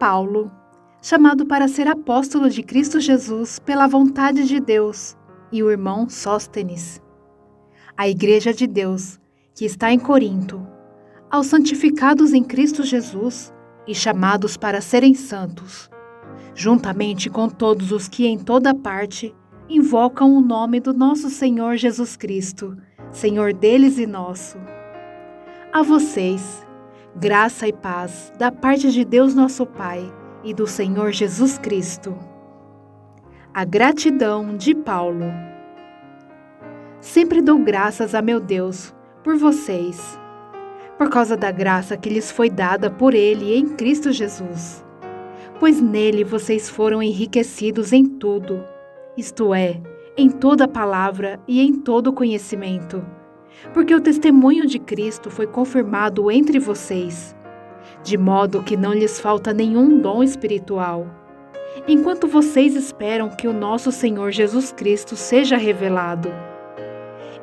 Paulo, chamado para ser apóstolo de Cristo Jesus pela vontade de Deus, e o irmão Sóstenes. A Igreja de Deus, que está em Corinto, aos santificados em Cristo Jesus e chamados para serem santos, juntamente com todos os que em toda parte invocam o nome do nosso Senhor Jesus Cristo, Senhor deles e nosso. A vocês, graça e paz da parte de Deus nosso Pai e do Senhor Jesus Cristo. A gratidão de Paulo. Sempre dou graças a meu Deus por vocês, por causa da graça que lhes foi dada por Ele em Cristo Jesus. Pois nele vocês foram enriquecidos em tudo, isto é, em toda palavra e em todo conhecimento, porque o testemunho de Cristo foi confirmado entre vocês, de modo que não lhes falta nenhum dom espiritual, enquanto vocês esperam que o nosso Senhor Jesus Cristo seja revelado.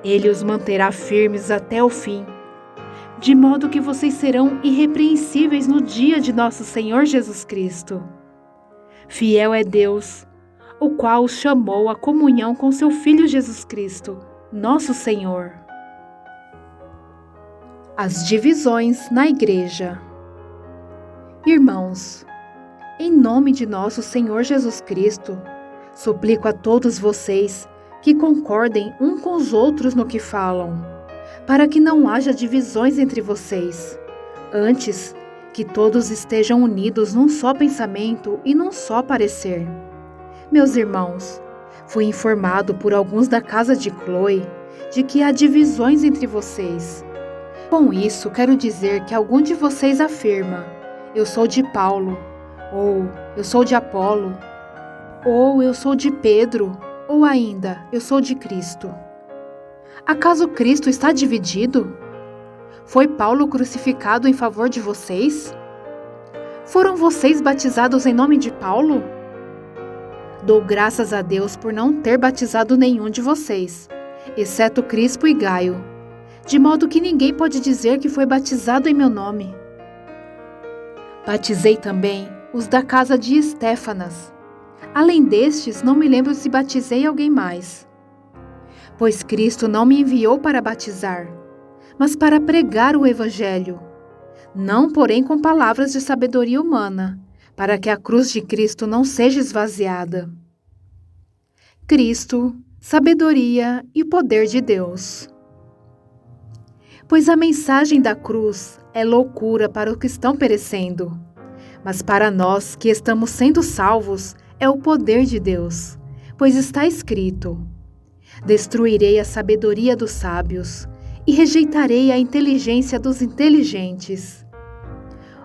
Ele os manterá firmes até o fim, de modo que vocês serão irrepreensíveis no dia de nosso Senhor Jesus Cristo. Fiel é Deus, o qual os chamou à comunhão com seu Filho Jesus Cristo, nosso Senhor. As divisões na Igreja. Irmãos, em nome de nosso Senhor Jesus Cristo, suplico a todos vocês que concordem um com os outros no que falam, para que não haja divisões entre vocês. Antes, que todos estejam unidos num só pensamento e num só parecer. Meus irmãos, fui informado por alguns da casa de Cloe de que há divisões entre vocês. Com isso, quero dizer que algum de vocês afirma: eu sou de Paulo, ou eu sou de Apolo, ou eu sou de Pedro, ou ainda, eu sou de Cristo. Acaso Cristo está dividido? Foi Paulo crucificado em favor de vocês? Foram vocês batizados em nome de Paulo? Dou graças a Deus por não ter batizado nenhum de vocês, exceto Crispo e Gaio, de modo que ninguém pode dizer que foi batizado em meu nome. Batizei também os da casa de Estéfanas. Além destes, não me lembro se batizei alguém mais. Pois Cristo não me enviou para batizar, mas para pregar o Evangelho, não porém com palavras de sabedoria humana, para que a cruz de Cristo não seja esvaziada. Cristo, sabedoria e poder de Deus. Pois a mensagem da cruz é loucura para os que estão perecendo, mas para nós que estamos sendo salvos é o poder de Deus, pois está escrito: destruirei a sabedoria dos sábios e rejeitarei a inteligência dos inteligentes.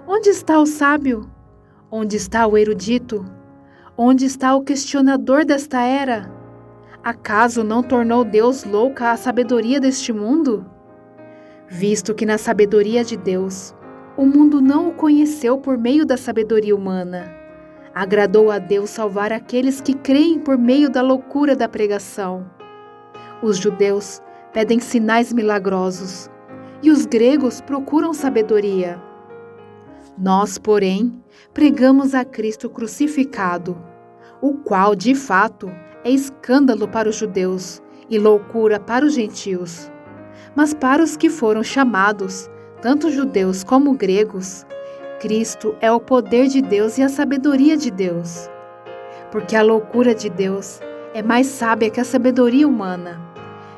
Onde está o sábio? Onde está o erudito? Onde está o questionador desta era? Acaso não tornou Deus louca a sabedoria deste mundo? Visto que na sabedoria de Deus, o mundo não o conheceu por meio da sabedoria humana, agradou a Deus salvar aqueles que creem por meio da loucura da pregação. Os judeus pedem sinais milagrosos, e os gregos procuram sabedoria. Nós, porém, pregamos a Cristo crucificado, o qual, de fato, é escândalo para os judeus e loucura para os gentios. Mas para os que foram chamados, tanto judeus como gregos, Cristo é o poder de Deus e a sabedoria de Deus. Porque a loucura de Deus é mais sábia que a sabedoria humana,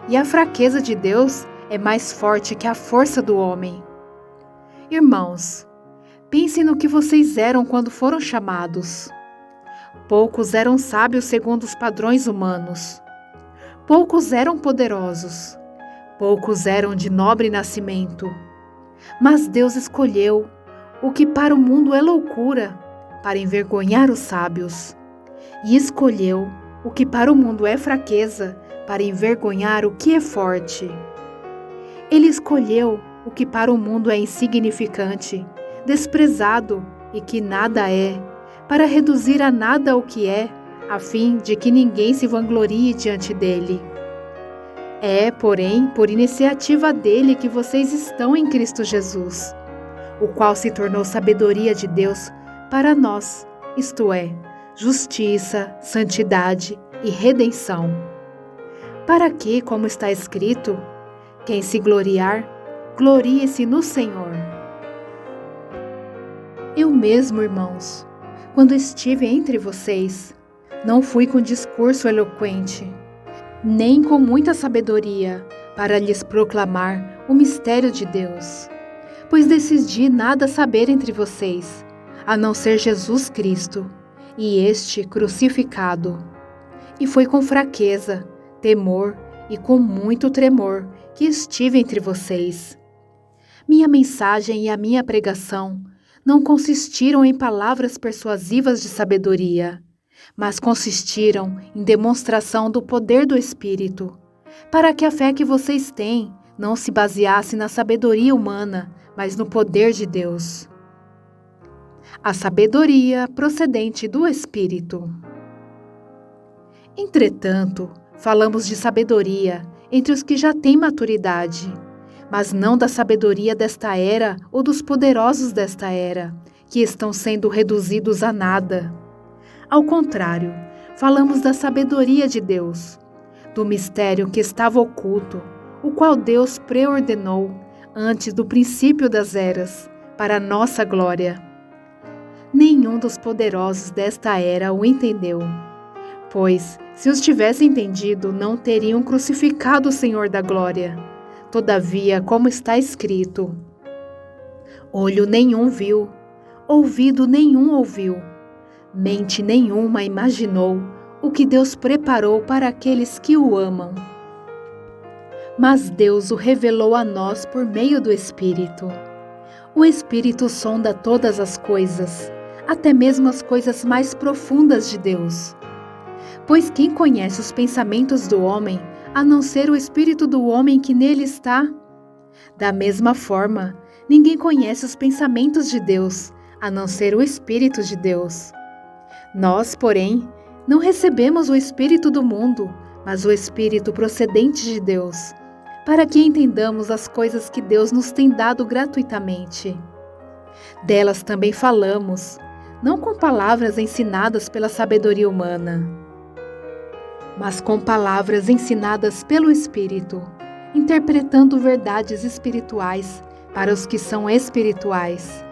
e a fraqueza de Deus é mais forte que a força do homem. Irmãos, pensem no que vocês eram quando foram chamados. Poucos eram sábios segundo os padrões humanos. Poucos eram poderosos. Poucos eram de nobre nascimento. Mas Deus escolheu o que para o mundo é loucura, para envergonhar os sábios. E escolheu o que para o mundo é fraqueza, para envergonhar o que é forte. Ele escolheu o que para o mundo é insignificante, desprezado e que nada é, para reduzir a nada o que é, a fim de que ninguém se vanglorie diante dele. É, porém, por iniciativa dele que vocês estão em Cristo Jesus, o qual se tornou sabedoria de Deus para nós, isto é, justiça, santidade e redenção. Para que, como está escrito, quem se gloriar, glorie-se no Senhor. Eu mesmo, irmãos, quando estive entre vocês, não fui com discurso eloquente, nem com muita sabedoria, para lhes proclamar o mistério de Deus, pois decidi nada saber entre vocês, a não ser Jesus Cristo, e este crucificado. E foi com fraqueza, temor e com muito tremor que estive entre vocês. Minha mensagem e a minha pregação não consistiram em palavras persuasivas de sabedoria, mas consistiram em demonstração do poder do Espírito, para que a fé que vocês têm não se baseasse na sabedoria humana, mas no poder de Deus. A sabedoria procedente do Espírito. Entretanto, falamos de sabedoria entre os que já têm maturidade, mas não da sabedoria desta era ou dos poderosos desta era, que estão sendo reduzidos a nada. Ao contrário, falamos da sabedoria de Deus, do mistério que estava oculto, o qual Deus preordenou antes do princípio das eras, para nossa glória. Nenhum dos poderosos desta era o entendeu, pois, se os tivessem entendido, não teriam crucificado o Senhor da glória. Todavia, como está escrito, olho nenhum viu, ouvido nenhum ouviu, mente nenhuma imaginou o que Deus preparou para aqueles que o amam. Mas Deus o revelou a nós por meio do Espírito. O Espírito sonda todas as coisas, até mesmo as coisas mais profundas de Deus. Pois quem conhece os pensamentos do homem, a não ser o espírito do homem que nele está? Da mesma forma, ninguém conhece os pensamentos de Deus, a não ser o Espírito de Deus. Nós, porém, não recebemos o Espírito do mundo, mas o Espírito procedente de Deus, para que entendamos as coisas que Deus nos tem dado gratuitamente. Delas também falamos, não com palavras ensinadas pela sabedoria humana, mas com palavras ensinadas pelo Espírito, interpretando verdades espirituais para os que são espirituais.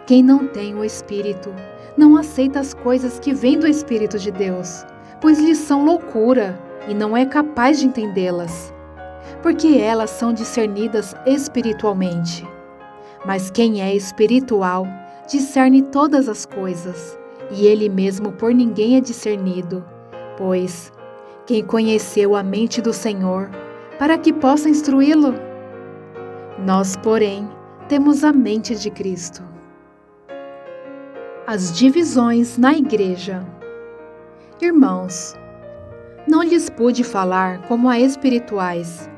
Quem não tem o Espírito não aceita as coisas que vêm do Espírito de Deus, pois lhes são loucura e não é capaz de entendê-las, porque elas são discernidas espiritualmente. Mas quem é espiritual discerne todas as coisas, e ele mesmo por ninguém é discernido. Pois, quem conheceu a mente do Senhor, para que possa instruí-lo? Nós, porém, temos a mente de Cristo. As divisões na igreja. Irmãos, não lhes pude falar como a espirituais,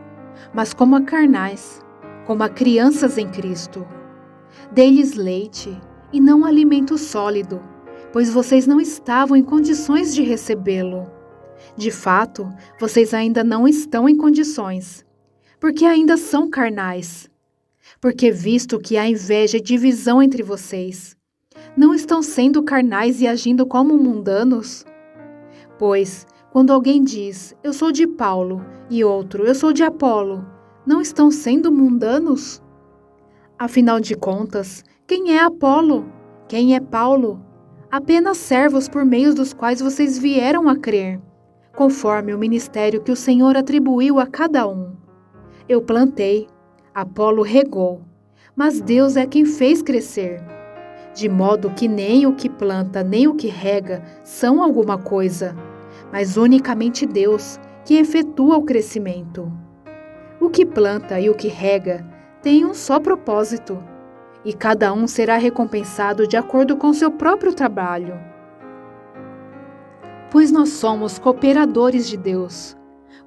mas como a carnais, como a crianças em Cristo. Dei-lhes leite e não alimento sólido, pois vocês não estavam em condições de recebê-lo. De fato, vocês ainda não estão em condições, porque ainda são carnais. Porque visto que há inveja e divisão entre vocês, não estão sendo carnais e agindo como mundanos? Pois, quando alguém diz, eu sou de Paulo, e outro, eu sou de Apolo, não estão sendo mundanos? Afinal de contas, quem é Apolo? Quem é Paulo? Apenas servos por meio dos quais vocês vieram a crer, conforme o ministério que o Senhor atribuiu a cada um. Eu plantei, Apolo regou, mas Deus é quem fez crescer. De modo que nem o que planta nem o que rega são alguma coisa, mas unicamente Deus que efetua o crescimento. O que planta e o que rega têm um só propósito, e cada um será recompensado de acordo com seu próprio trabalho. Pois nós somos cooperadores de Deus.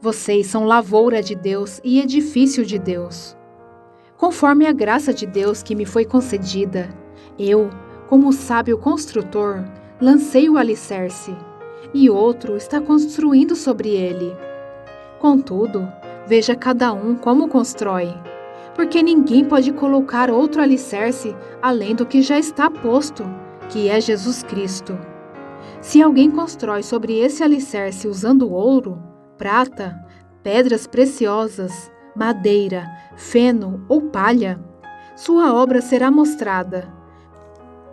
Vocês são lavoura de Deus e edifício de Deus. Conforme a graça de Deus que me foi concedida, eu, como sábio construtor, lancei o alicerce, e outro está construindo sobre ele. Contudo, veja cada um como constrói, porque ninguém pode colocar outro alicerce além do que já está posto, que é Jesus Cristo. Se alguém constrói sobre esse alicerce usando ouro, prata, pedras preciosas, madeira, feno ou palha, sua obra será mostrada,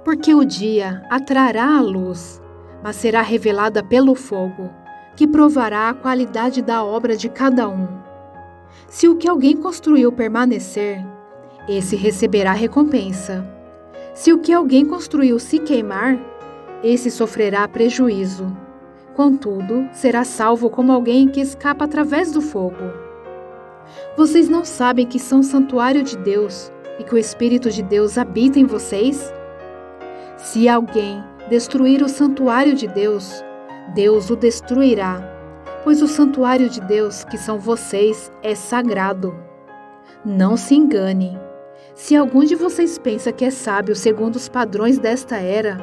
porque o dia a trará a luz, mas será revelada pelo fogo, que provará a qualidade da obra de cada um. Se o que alguém construiu permanecer, esse receberá recompensa. Se o que alguém construiu se queimar, esse sofrerá prejuízo. Contudo, será salvo como alguém que escapa através do fogo. Vocês não sabem que são santuário de Deus e que o Espírito de Deus habita em vocês? Se alguém destruir o santuário de Deus, Deus o destruirá, pois o santuário de Deus, que são vocês, é sagrado. Não se engane. Se algum de vocês pensa que é sábio segundo os padrões desta era,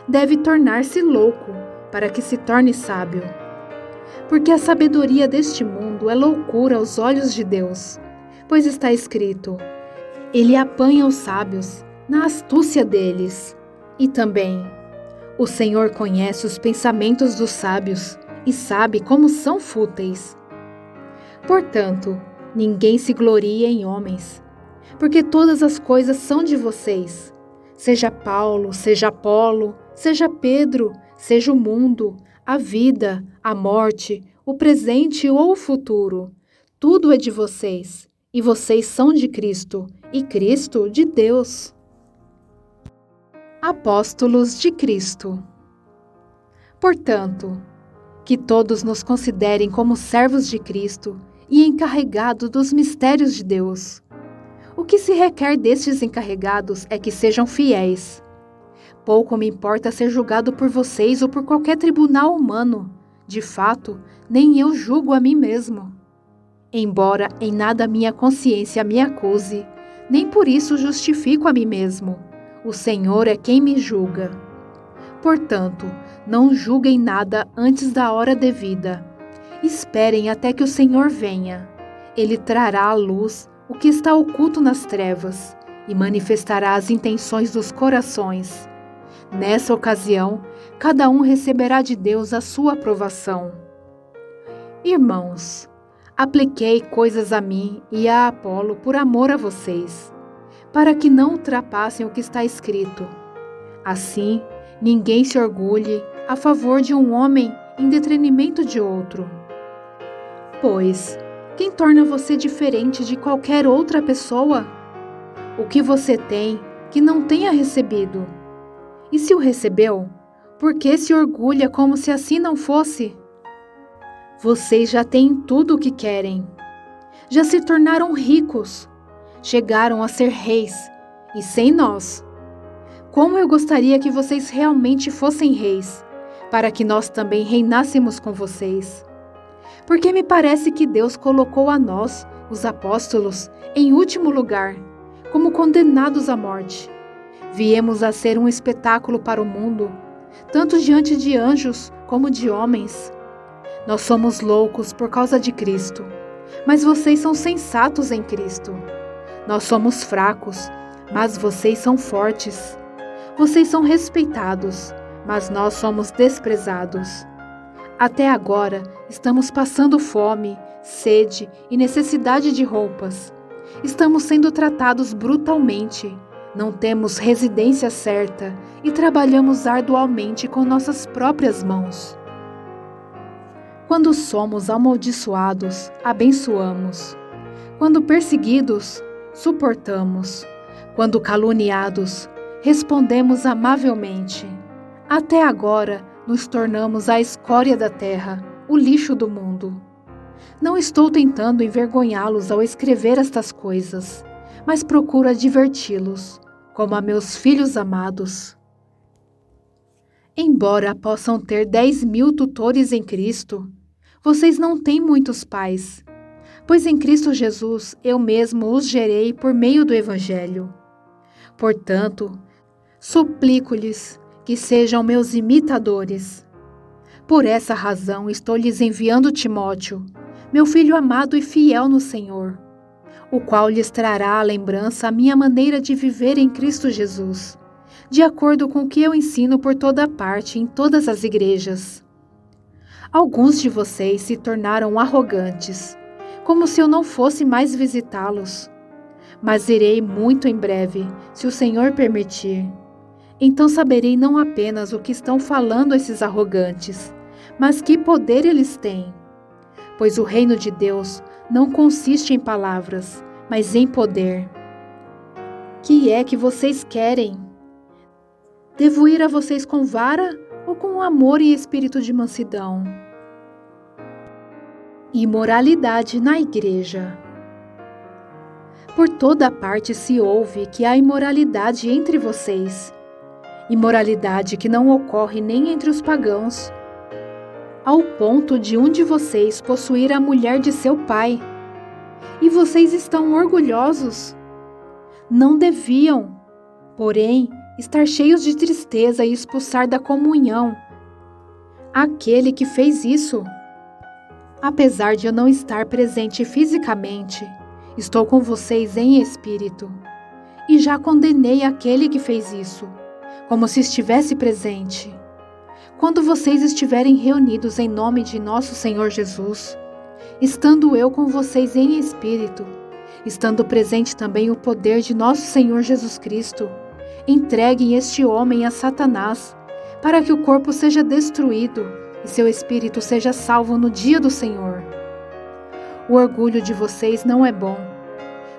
deve tornar-se louco para que se torne sábio. Porque a sabedoria deste mundo é loucura aos olhos de Deus, pois está escrito: Ele apanha os sábios na astúcia deles. E também, o Senhor conhece os pensamentos dos sábios e sabe como são fúteis. Portanto, ninguém se glorie em homens, porque todas as coisas são de vocês. Seja Paulo, seja Apolo, seja Pedro, seja o mundo, a vida, a morte, o presente ou o futuro. Tudo é de vocês, e vocês são de Cristo, e Cristo de Deus. Apóstolos de Cristo. Portanto, que todos nos considerem como servos de Cristo e encarregados dos mistérios de Deus. O que se requer destes encarregados é que sejam fiéis. Pouco me importa ser julgado por vocês ou por qualquer tribunal humano. De fato, nem eu julgo a mim mesmo. Embora em nada minha consciência me acuse, nem por isso justifico a mim mesmo. O Senhor é quem me julga. Portanto, não julguem nada antes da hora devida. Esperem até que o Senhor venha. Ele trará à luz o que está oculto nas trevas e manifestará as intenções dos corações. Nessa ocasião, cada um receberá de Deus a sua aprovação. Irmãos, apliquei coisas a mim e a Apolo por amor a vocês, para que não ultrapassem o que está escrito. Assim, ninguém se orgulhe a favor de um homem em detrimento de outro. Pois, quem torna você diferente de qualquer outra pessoa? O que você tem que não tenha recebido? E se o recebeu, por que se orgulha como se assim não fosse? Vocês já têm tudo o que querem. Já se tornaram ricos. Chegaram a ser reis, e sem nós. Como eu gostaria que vocês realmente fossem reis, para que nós também reinássemos com vocês. Porque me parece que Deus colocou a nós, os apóstolos, em último lugar, como condenados à morte. Viemos a ser um espetáculo para o mundo, tanto diante de anjos como de homens. Nós somos loucos por causa de Cristo, mas vocês são sensatos em Cristo. Nós somos fracos, mas vocês são fortes. Vocês são respeitados, mas nós somos desprezados. Até agora, estamos passando fome, sede e necessidade de roupas. Estamos sendo tratados brutalmente. Não temos residência certa e trabalhamos arduamente com nossas próprias mãos. Quando somos amaldiçoados, abençoamos. Quando perseguidos, suportamos. Quando caluniados, respondemos amavelmente. Até agora, nos tornamos a escória da terra, o lixo do mundo. Não estou tentando envergonhá-los ao escrever estas coisas, mas procuro adverti-los, como a meus filhos amados. Embora possam ter 10.000 tutores em Cristo, vocês não têm muitos pais, pois em Cristo Jesus eu mesmo os gerei por meio do Evangelho. Portanto, suplico-lhes que sejam meus imitadores. Por essa razão estou lhes enviando Timóteo, meu filho amado e fiel no Senhor, o qual lhes trará à lembrança a minha maneira de viver em Cristo Jesus, de acordo com o que eu ensino por toda parte em todas as igrejas. Alguns de vocês se tornaram arrogantes, como se eu não fosse mais visitá-los. Mas irei muito em breve, se o Senhor permitir. Então saberei não apenas o que estão falando esses arrogantes, mas que poder eles têm. Pois o reino de Deus não consiste em palavras, mas em poder. Que é que vocês querem? Devo ir a vocês com vara ou com amor e espírito de mansidão? Imoralidade na igreja. Por toda parte se ouve que há imoralidade entre vocês. Imoralidade que não ocorre nem entre os pagãos, ao ponto de um de vocês possuir a mulher de seu pai. E vocês estão orgulhosos? Não deviam, porém, estar cheios de tristeza e expulsar da comunhão aquele que fez isso. Apesar de eu não estar presente fisicamente, estou com vocês em espírito, e já condenei aquele que fez isso, como se estivesse presente. Quando vocês estiverem reunidos em nome de nosso Senhor Jesus, estando eu com vocês em espírito, estando presente também o poder de nosso Senhor Jesus Cristo, entreguem este homem a Satanás, para que o corpo seja destruído e seu espírito seja salvo no dia do Senhor. O orgulho de vocês não é bom.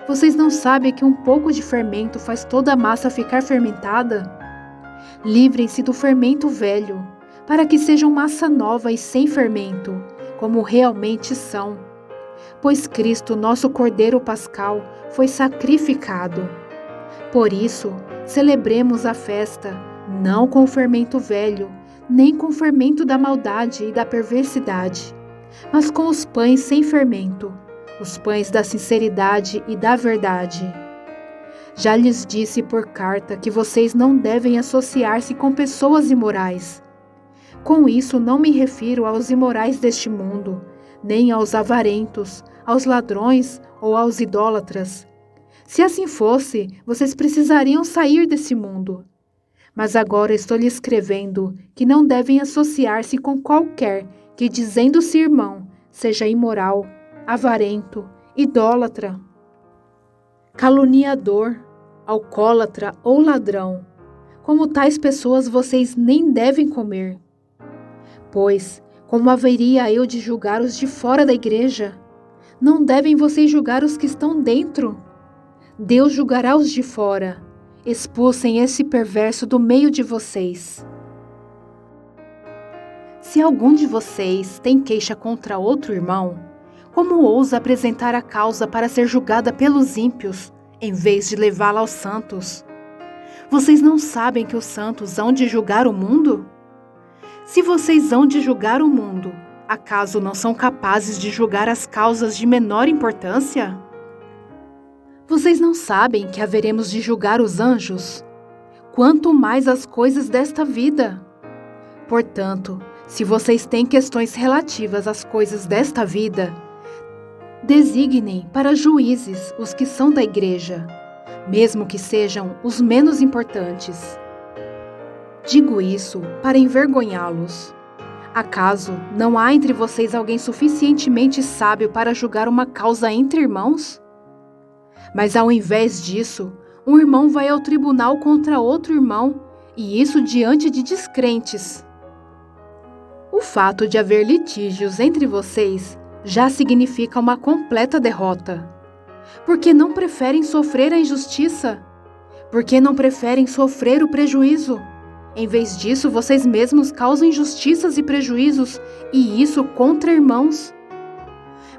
Vocês não sabem que um pouco de fermento faz toda a massa ficar fermentada? Livrem-se do fermento velho, para que sejam massa nova e sem fermento, como realmente são. Pois Cristo, nosso Cordeiro Pascal, foi sacrificado. Por isso, celebremos a festa, não com o fermento velho, nem com o fermento da maldade e da perversidade, mas com os pães sem fermento, os pães da sinceridade e da verdade. Já lhes disse por carta que vocês não devem associar-se com pessoas imorais. Com isso não me refiro aos imorais deste mundo, nem aos avarentos, aos ladrões ou aos idólatras. Se assim fosse, vocês precisariam sair desse mundo. Mas agora estou lhe escrevendo que não devem associar-se com qualquer que, dizendo-se irmão, seja imoral, avarento, idólatra, caluniador, alcoólatra ou ladrão. Como tais pessoas vocês nem devem comer. Pois, como haveria eu de julgar os de fora da igreja? Não devem vocês julgar os que estão dentro? Deus julgará os de fora. Expulsem esse perverso do meio de vocês. Se algum de vocês tem queixa contra outro irmão, como ousa apresentar a causa para ser julgada pelos ímpios, em vez de levá-la aos santos? Vocês não sabem que os santos hão de julgar o mundo? Se vocês hão de julgar o mundo, acaso não são capazes de julgar as causas de menor importância? Vocês não sabem que haveremos de julgar os anjos? Quanto mais as coisas desta vida. Portanto, se vocês têm questões relativas às coisas desta vida, designem para juízes os que são da igreja, mesmo que sejam os menos importantes. Digo isso para envergonhá-los. Acaso não há entre vocês alguém suficientemente sábio para julgar uma causa entre irmãos? Mas ao invés disso, um irmão vai ao tribunal contra outro irmão, e isso diante de descrentes. O fato de haver litígios entre vocês já significa uma completa derrota. Por que não preferem sofrer a injustiça? Por que não preferem sofrer o prejuízo? Em vez disso, vocês mesmos causam injustiças e prejuízos, e isso contra irmãos.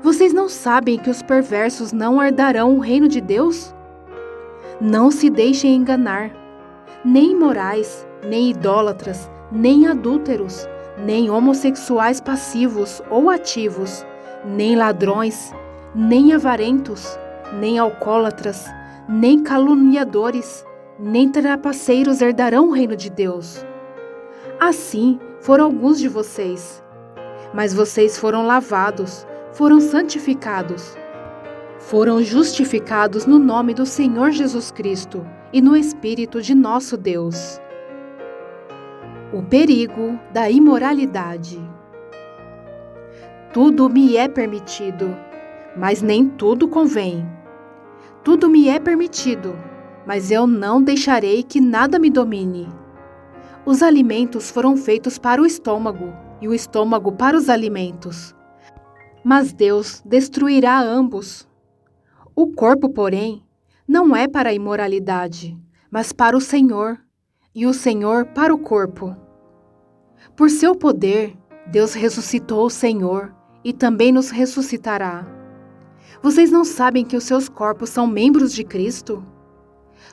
Vocês não sabem que os perversos não herdarão o reino de Deus? Não se deixem enganar. Nem imorais, nem idólatras, nem adúlteros, nem homossexuais passivos ou ativos, nem ladrões, nem avarentos, nem alcoólatras, nem caluniadores, nem trapaceiros herdarão o reino de Deus. Assim foram alguns de vocês. Mas vocês foram lavados, foram santificados, foram justificados no nome do Senhor Jesus Cristo e no Espírito de nosso Deus. O perigo da imoralidade. Tudo me é permitido, mas nem tudo convém. Tudo me é permitido, mas eu não deixarei que nada me domine. Os alimentos foram feitos para o estômago, e o estômago para os alimentos. Mas Deus destruirá ambos. O corpo, porém, não é para a imoralidade, mas para o Senhor, e o Senhor para o corpo. Por seu poder, Deus ressuscitou o Senhor e também nos ressuscitará. Vocês não sabem que os seus corpos são membros de Cristo?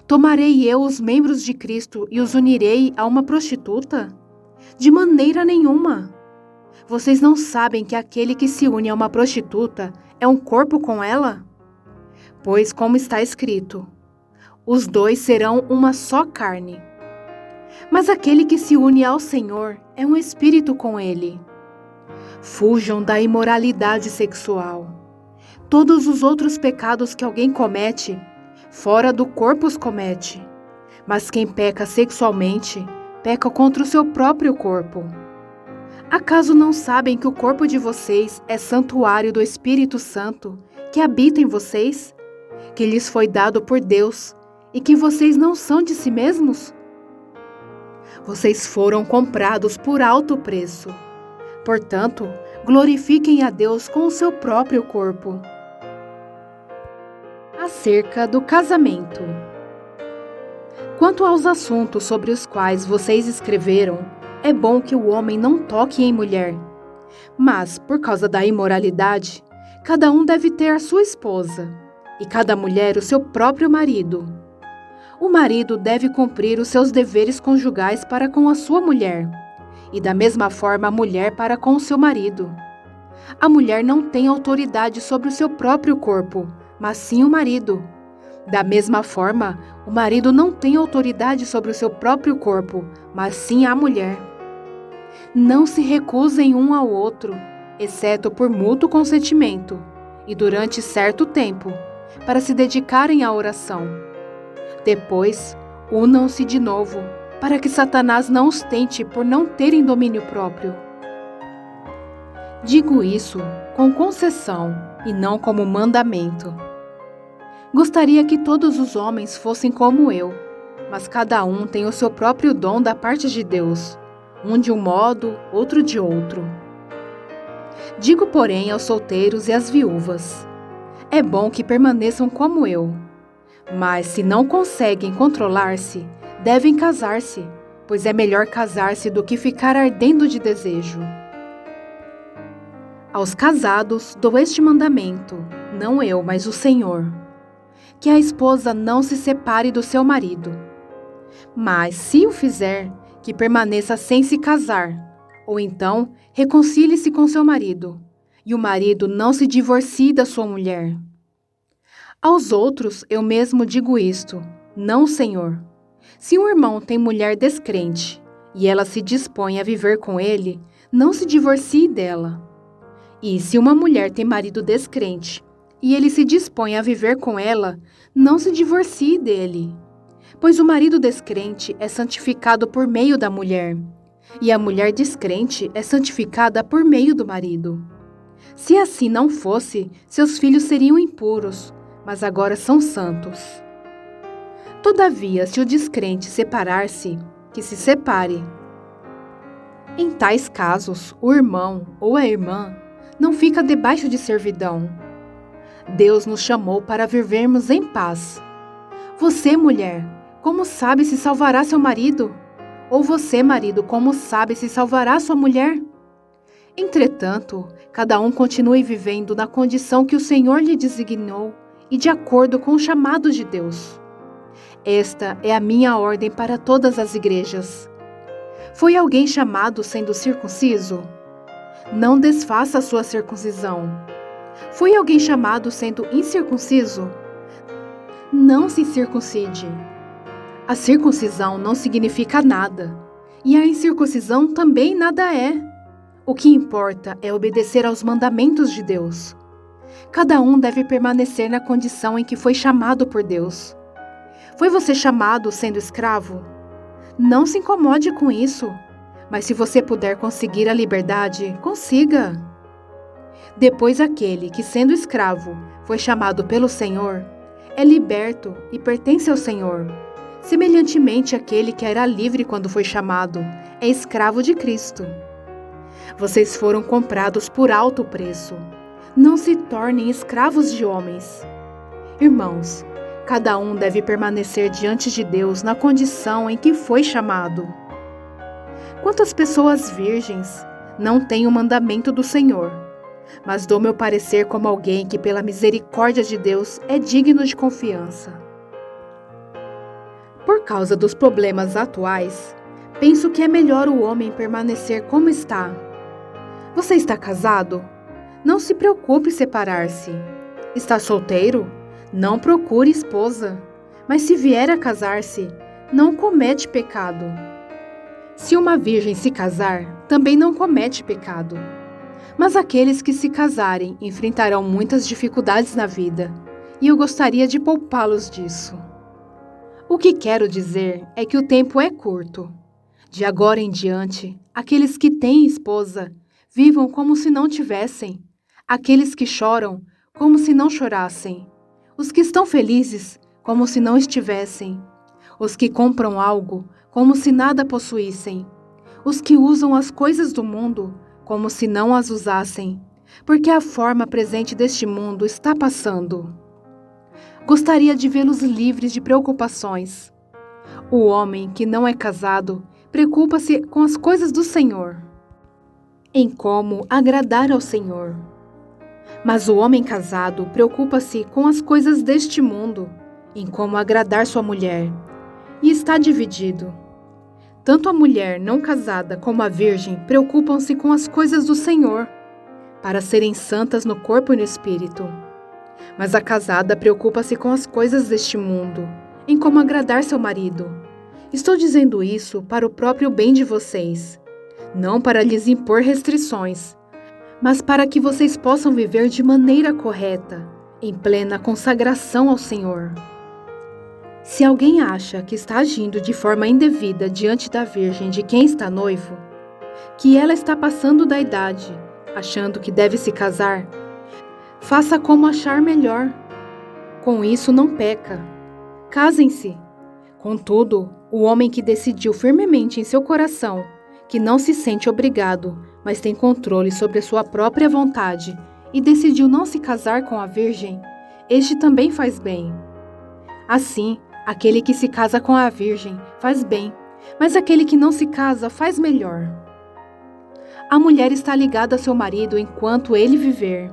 Tomarei eu os membros de Cristo e os unirei a uma prostituta? De maneira nenhuma. Vocês não sabem que aquele que se une a uma prostituta é um corpo com ela? Pois, como está escrito, os dois serão uma só carne. Mas aquele que se une ao Senhor é um espírito com ele. Fujam da imoralidade sexual. Todos os outros pecados que alguém comete, fora do corpo os comete. Mas quem peca sexualmente, peca contra o seu próprio corpo. Acaso não sabem que o corpo de vocês é santuário do Espírito Santo, que habita em vocês, que lhes foi dado por Deus, e que vocês não são de si mesmos? Vocês foram comprados por alto preço. Portanto, glorifiquem a Deus com o seu próprio corpo. Acerca do casamento. Quanto aos assuntos sobre os quais vocês escreveram, é bom que o homem não toque em mulher. Mas, por causa da imoralidade, cada um deve ter a sua esposa, e cada mulher o seu próprio marido. O marido deve cumprir os seus deveres conjugais para com a sua mulher, e da mesma forma a mulher para com o seu marido. A mulher não tem autoridade sobre o seu próprio corpo, mas sim o marido. Da mesma forma, o marido não tem autoridade sobre o seu próprio corpo, mas sim a mulher. Não se recusem um ao outro, exceto por mútuo consentimento, e durante certo tempo, para se dedicarem à oração. Depois, unam-se de novo, para que Satanás não os tente por não terem domínio próprio. Digo isso com concessão e não como mandamento. Gostaria que todos os homens fossem como eu, mas cada um tem o seu próprio dom da parte de Deus, um de um modo, outro de outro. Digo, porém, aos solteiros e às viúvas: é bom que permaneçam como eu. Mas, se não conseguem controlar-se, devem casar-se, pois é melhor casar-se do que ficar ardendo de desejo. Aos casados dou este mandamento, não eu, mas o Senhor: que a esposa não se separe do seu marido. Mas, se o fizer, que permaneça sem se casar, ou então reconcilie-se com seu marido, e o marido não se divorcie da sua mulher. Aos outros eu mesmo digo isto, não o Senhor. Se um irmão tem mulher descrente, e ela se dispõe a viver com ele, não se divorcie dela. E se uma mulher tem marido descrente, e ele se dispõe a viver com ela, não se divorcie dele. Pois o marido descrente é santificado por meio da mulher, e a mulher descrente é santificada por meio do marido. Se assim não fosse, seus filhos seriam impuros, mas agora são santos. Todavia, se o descrente separar-se, que se separe. Em tais casos, o irmão ou a irmã não fica debaixo de servidão. Deus nos chamou para vivermos em paz. Você, mulher, como sabe se salvará seu marido? Ou você, marido, como sabe se salvará sua mulher? Entretanto, cada um continue vivendo na condição que o Senhor lhe designou e de acordo com o chamado de Deus. Esta é a minha ordem para todas as igrejas. Foi alguém chamado sendo circunciso? Não desfaça a sua circuncisão. Foi alguém chamado sendo incircunciso? Não se circuncide. A circuncisão não significa nada, e a incircuncisão também nada é. O que importa é obedecer aos mandamentos de Deus. Cada um deve permanecer na condição em que foi chamado por Deus. Foi você chamado sendo escravo? Não se incomode com isso, mas se você puder conseguir a liberdade, consiga. Depois aquele que, sendo escravo, foi chamado pelo Senhor, é liberto e pertence ao Senhor. Semelhantemente, aquele que era livre quando foi chamado, é escravo de Cristo. Vocês foram comprados por alto preço. Não se tornem escravos de homens. Irmãos, cada um deve permanecer diante de Deus na condição em que foi chamado. Quantas pessoas virgens não têm o mandamento do Senhor, mas dou meu parecer como alguém que, pela misericórdia de Deus, é digno de confiança. Por causa dos problemas atuais, penso que é melhor o homem permanecer como está. Você está casado? Não se preocupe em separar-se. Está solteiro? Não procure esposa. Mas se vier a casar-se, não comete pecado. Se uma virgem se casar, também não comete pecado. Mas aqueles que se casarem enfrentarão muitas dificuldades na vida, e eu gostaria de poupá-los disso. O que quero dizer é que o tempo é curto. De agora em diante, aqueles que têm esposa, vivam como se não tivessem. Aqueles que choram, como se não chorassem. Os que estão felizes, como se não estivessem. Os que compram algo, como se nada possuíssem. Os que usam as coisas do mundo, como se não as usassem. Porque a forma presente deste mundo está passando. Gostaria de vê-los livres de preocupações. O homem que não é casado preocupa-se com as coisas do Senhor, em como agradar ao Senhor. Mas o homem casado preocupa-se com as coisas deste mundo, em como agradar sua mulher, e está dividido. Tanto a mulher não casada como a virgem preocupam-se com as coisas do Senhor, para serem santas no corpo e no espírito. Mas a casada preocupa-se com as coisas deste mundo, em como agradar seu marido. Estou dizendo isso para o próprio bem de vocês, não para lhes impor restrições, mas para que vocês possam viver de maneira correta, em plena consagração ao Senhor. Se alguém acha que está agindo de forma indevida diante da virgem de quem está noivo, que ela está passando da idade, achando que deve se casar, faça como achar melhor. Com isso não peca. Casem-se. Contudo, o homem que decidiu firmemente em seu coração que não se sente obrigado, mas tem controle sobre a sua própria vontade e decidiu não se casar com a virgem, este também faz bem. Assim, aquele que se casa com a virgem faz bem, mas aquele que não se casa faz melhor. A mulher está ligada a seu marido enquanto ele viver.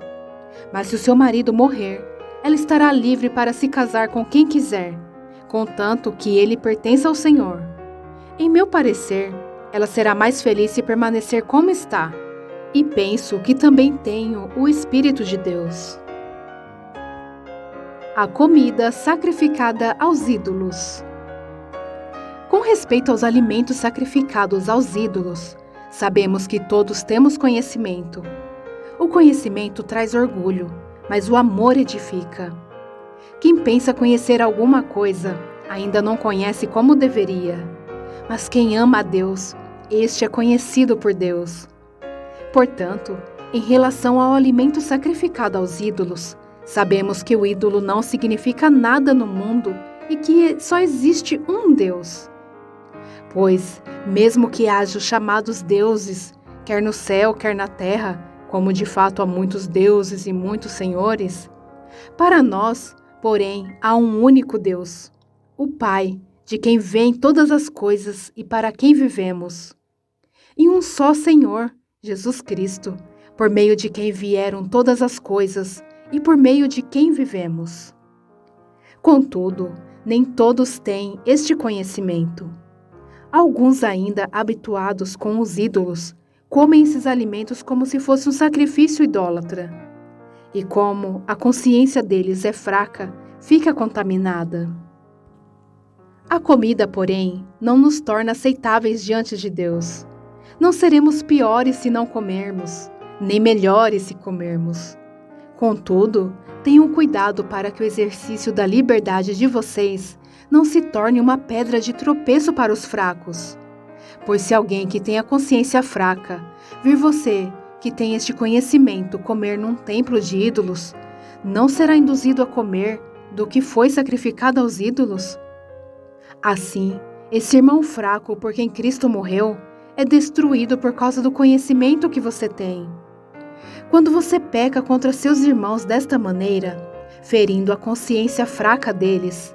Mas se o seu marido morrer, ela estará livre para se casar com quem quiser, contanto que ele pertença ao Senhor. Em meu parecer, ela será mais feliz se permanecer como está, e penso que também tenho o Espírito de Deus. A comida sacrificada aos ídolos. Com respeito aos alimentos sacrificados aos ídolos, sabemos que todos temos conhecimento. O conhecimento traz orgulho, mas o amor edifica. Quem pensa conhecer alguma coisa, ainda não conhece como deveria. Mas quem ama a Deus, este é conhecido por Deus. Portanto, em relação ao alimento sacrificado aos ídolos, sabemos que o ídolo não significa nada no mundo e que só existe um Deus. Pois, mesmo que haja os chamados deuses, quer no céu, quer na terra, como de fato há muitos deuses e muitos senhores, para nós, porém, há um único Deus, o Pai, de quem vêm todas as coisas e para quem vivemos. E um só Senhor, Jesus Cristo, por meio de quem vieram todas as coisas e por meio de quem vivemos. Contudo, nem todos têm este conhecimento. Alguns ainda habituados com os ídolos, comem esses alimentos como se fosse um sacrifício idólatra. E como a consciência deles é fraca, fica contaminada. A comida, porém, não nos torna aceitáveis diante de Deus. Não seremos piores se não comermos, nem melhores se comermos. Contudo, tenham cuidado para que o exercício da liberdade de vocês não se torne uma pedra de tropeço para os fracos. Pois se alguém que tem a consciência fraca vir você, que tem este conhecimento, comer num templo de ídolos, não será induzido a comer do que foi sacrificado aos ídolos? Assim, esse irmão fraco por quem Cristo morreu é destruído por causa do conhecimento que você tem. Quando você peca contra seus irmãos desta maneira, ferindo a consciência fraca deles,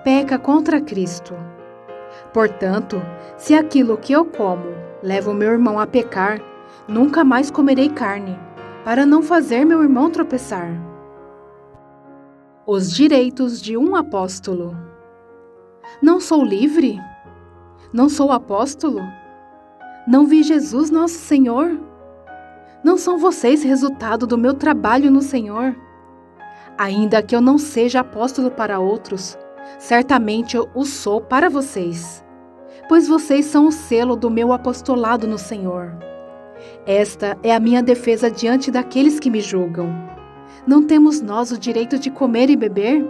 peca contra Cristo. Portanto, se aquilo que eu como leva o meu irmão a pecar, nunca mais comerei carne, para não fazer meu irmão tropeçar. Os direitos de um apóstolo. Não sou livre? Não sou apóstolo? Não vi Jesus nosso Senhor? Não são vocês resultado do meu trabalho no Senhor? Ainda que eu não seja apóstolo para outros, certamente eu o sou para vocês, pois vocês são o selo do meu apostolado no Senhor. Esta é a minha defesa diante daqueles que me julgam. Não temos nós o direito de comer e beber?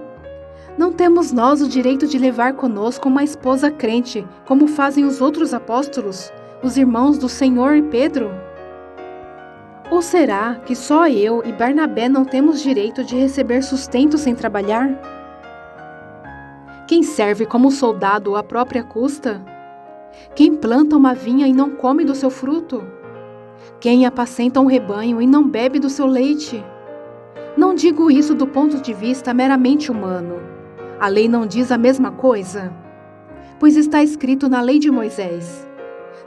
Não temos nós o direito de levar conosco uma esposa crente, como fazem os outros apóstolos, os irmãos do Senhor e Pedro? Ou será que só eu e Barnabé não temos direito de receber sustento sem trabalhar? Quem serve como soldado à própria custa? Quem planta uma vinha e não come do seu fruto? Quem apacenta um rebanho e não bebe do seu leite? Não digo isso do ponto de vista meramente humano. A lei não diz a mesma coisa? Pois está escrito na lei de Moisés: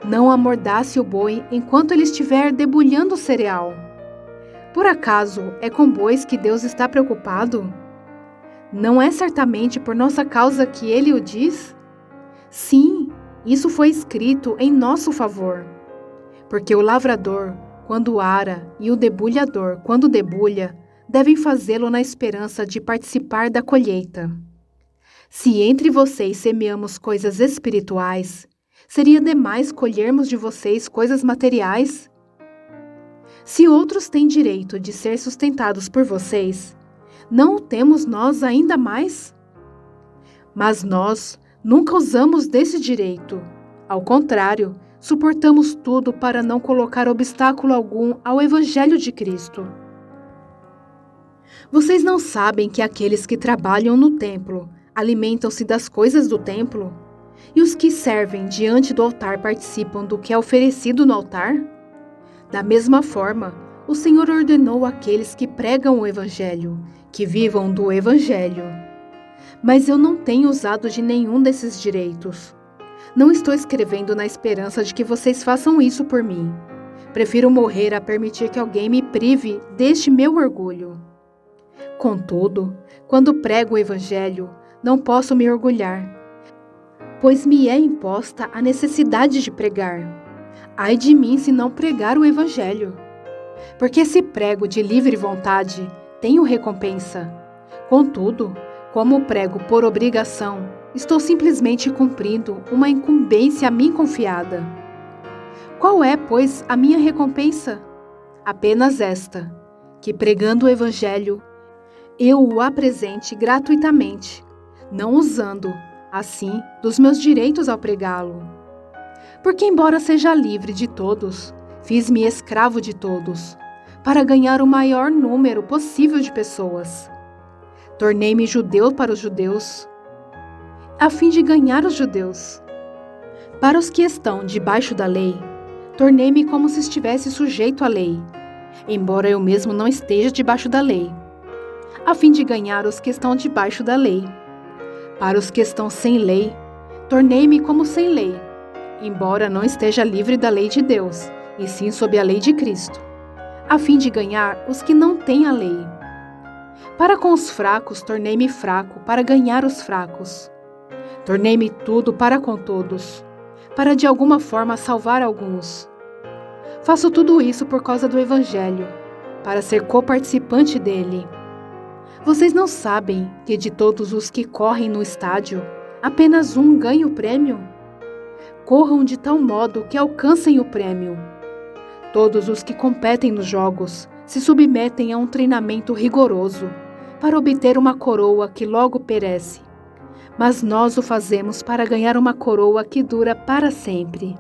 não amordace o boi enquanto ele estiver debulhando o cereal. Por acaso é com bois que Deus está preocupado? Não é certamente por nossa causa que ele o diz? Sim, isso foi escrito em nosso favor. Porque o lavrador, quando ara, e o debulhador, quando debulha, devem fazê-lo na esperança de participar da colheita. Se entre vocês semeamos coisas espirituais, seria demais colhermos de vocês coisas materiais? Se outros têm direito de ser sustentados por vocês, não o temos nós ainda mais? Mas nós nunca usamos desse direito. Ao contrário, suportamos tudo para não colocar obstáculo algum ao Evangelho de Cristo. Vocês não sabem que aqueles que trabalham no templo alimentam-se das coisas do templo? E os que servem diante do altar participam do que é oferecido no altar? Da mesma forma, o Senhor ordenou àqueles que pregam o Evangelho, que vivam do Evangelho. Mas eu não tenho usado de nenhum desses direitos. Não estou escrevendo na esperança de que vocês façam isso por mim. Prefiro morrer a permitir que alguém me prive deste meu orgulho. Contudo, quando prego o Evangelho, não posso me orgulhar, pois me é imposta a necessidade de pregar. Ai de mim se não pregar o Evangelho. Porque se prego de livre vontade, tenho recompensa. Contudo, como prego por obrigação, estou simplesmente cumprindo uma incumbência a mim confiada. Qual é, pois, a minha recompensa? Apenas esta, que pregando o Evangelho, eu o apresente gratuitamente, não usando, assim, dos meus direitos ao pregá-lo. Porque, embora seja livre de todos, fiz-me escravo de todos, para ganhar o maior número possível de pessoas. Tornei-me judeu para os judeus, a fim de ganhar os judeus. Para os que estão debaixo da lei, tornei-me como se estivesse sujeito à lei, embora eu mesmo não esteja debaixo da lei, a fim de ganhar os que estão debaixo da lei. Para os que estão sem lei, tornei-me como sem lei, embora não esteja livre da lei de Deus, e sim sob a lei de Cristo, a fim de ganhar os que não têm a lei. Para com os fracos, tornei-me fraco, para ganhar os fracos. Tornei-me tudo para com todos, para de alguma forma salvar alguns. Faço tudo isso por causa do Evangelho, para ser coparticipante dele. Vocês não sabem que de todos os que correm no estádio, apenas um ganha o prêmio? Corram de tal modo que alcancem o prêmio. Todos os que competem nos jogos se submetem a um treinamento rigoroso para obter uma coroa que logo perece, mas nós o fazemos para ganhar uma coroa que dura para sempre.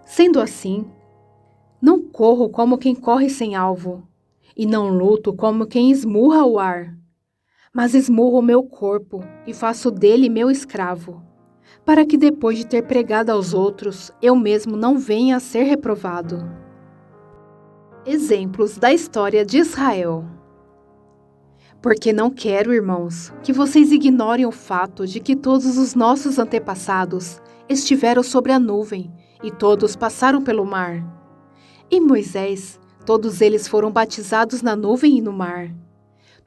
Sendo assim, não corro como quem corre sem alvo, e não luto como quem esmurra o ar, mas esmurro o meu corpo e faço dele meu escravo, para que depois de ter pregado aos outros, eu mesmo não venha a ser reprovado. Exemplos da história de Israel. Porque não quero, irmãos, que vocês ignorem o fato de que todos os nossos antepassados estiveram sobre a nuvem e todos passaram pelo mar. E Moisés, todos eles foram batizados na nuvem e no mar.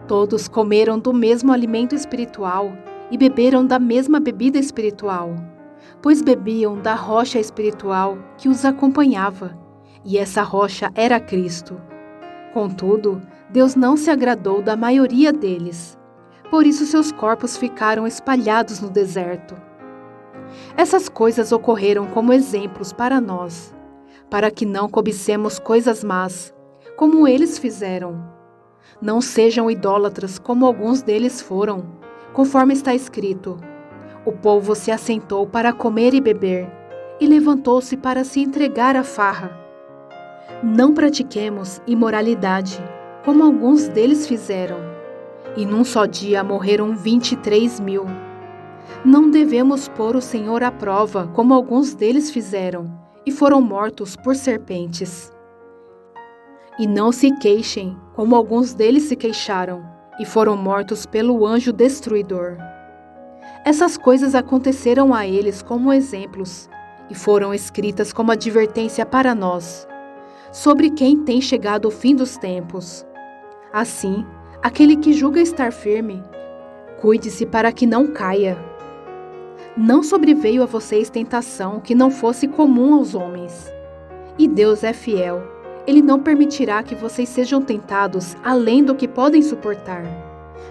Todos comeram do mesmo alimento espiritual e beberam da mesma bebida espiritual, pois bebiam da rocha espiritual que os acompanhava, e essa rocha era Cristo. Contudo, Deus não se agradou da maioria deles, por isso seus corpos ficaram espalhados no deserto. Essas coisas ocorreram como exemplos para nós, para que não cobicemos coisas más, como eles fizeram. Não sejam idólatras como alguns deles foram, conforme está escrito: o povo se assentou para comer e beber, e levantou-se para se entregar à farra. Não pratiquemos imoralidade, como alguns deles fizeram, e num só dia morreram 23.000. Não devemos pôr o Senhor à prova, como alguns deles fizeram, e foram mortos por serpentes. E não se queixem, como alguns deles se queixaram, e foram mortos pelo anjo destruidor. Essas coisas aconteceram a eles como exemplos, e foram escritas como advertência para nós, sobre quem tem chegado o fim dos tempos. Assim, aquele que julga estar firme, cuide-se para que não caia. Não sobreveio a vocês tentação que não fosse comum aos homens. E Deus é fiel. Ele não permitirá que vocês sejam tentados além do que podem suportar.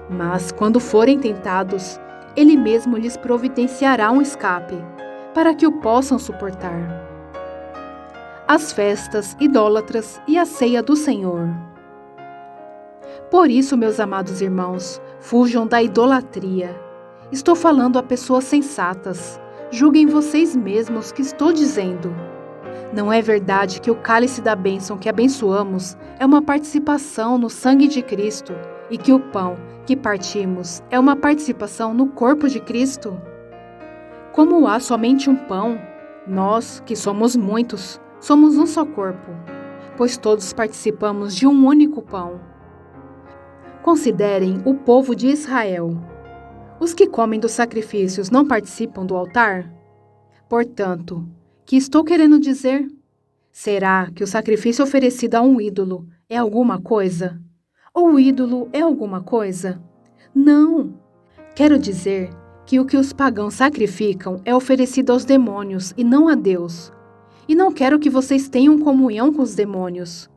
Mas, quando forem tentados, Ele mesmo lhes providenciará um escape, para que o possam suportar. As festas idólatras e a ceia do Senhor. Por isso, meus amados irmãos, fujam da idolatria. Estou falando a pessoas sensatas. Julguem vocês mesmos o que estou dizendo. Não é verdade que o cálice da bênção que abençoamos é uma participação no sangue de Cristo e que o pão que partimos é uma participação no corpo de Cristo? Como há somente um pão, nós, que somos muitos, somos um só corpo, pois todos participamos de um único pão. Considerem o povo de Israel. Os que comem dos sacrifícios não participam do altar? Portanto, que estou querendo dizer? Será que o sacrifício oferecido a um ídolo é alguma coisa? Ou o ídolo é alguma coisa? Não! Quero dizer que o que os pagãos sacrificam é oferecido aos demônios e não a Deus. E não quero que vocês tenham comunhão com os demônios.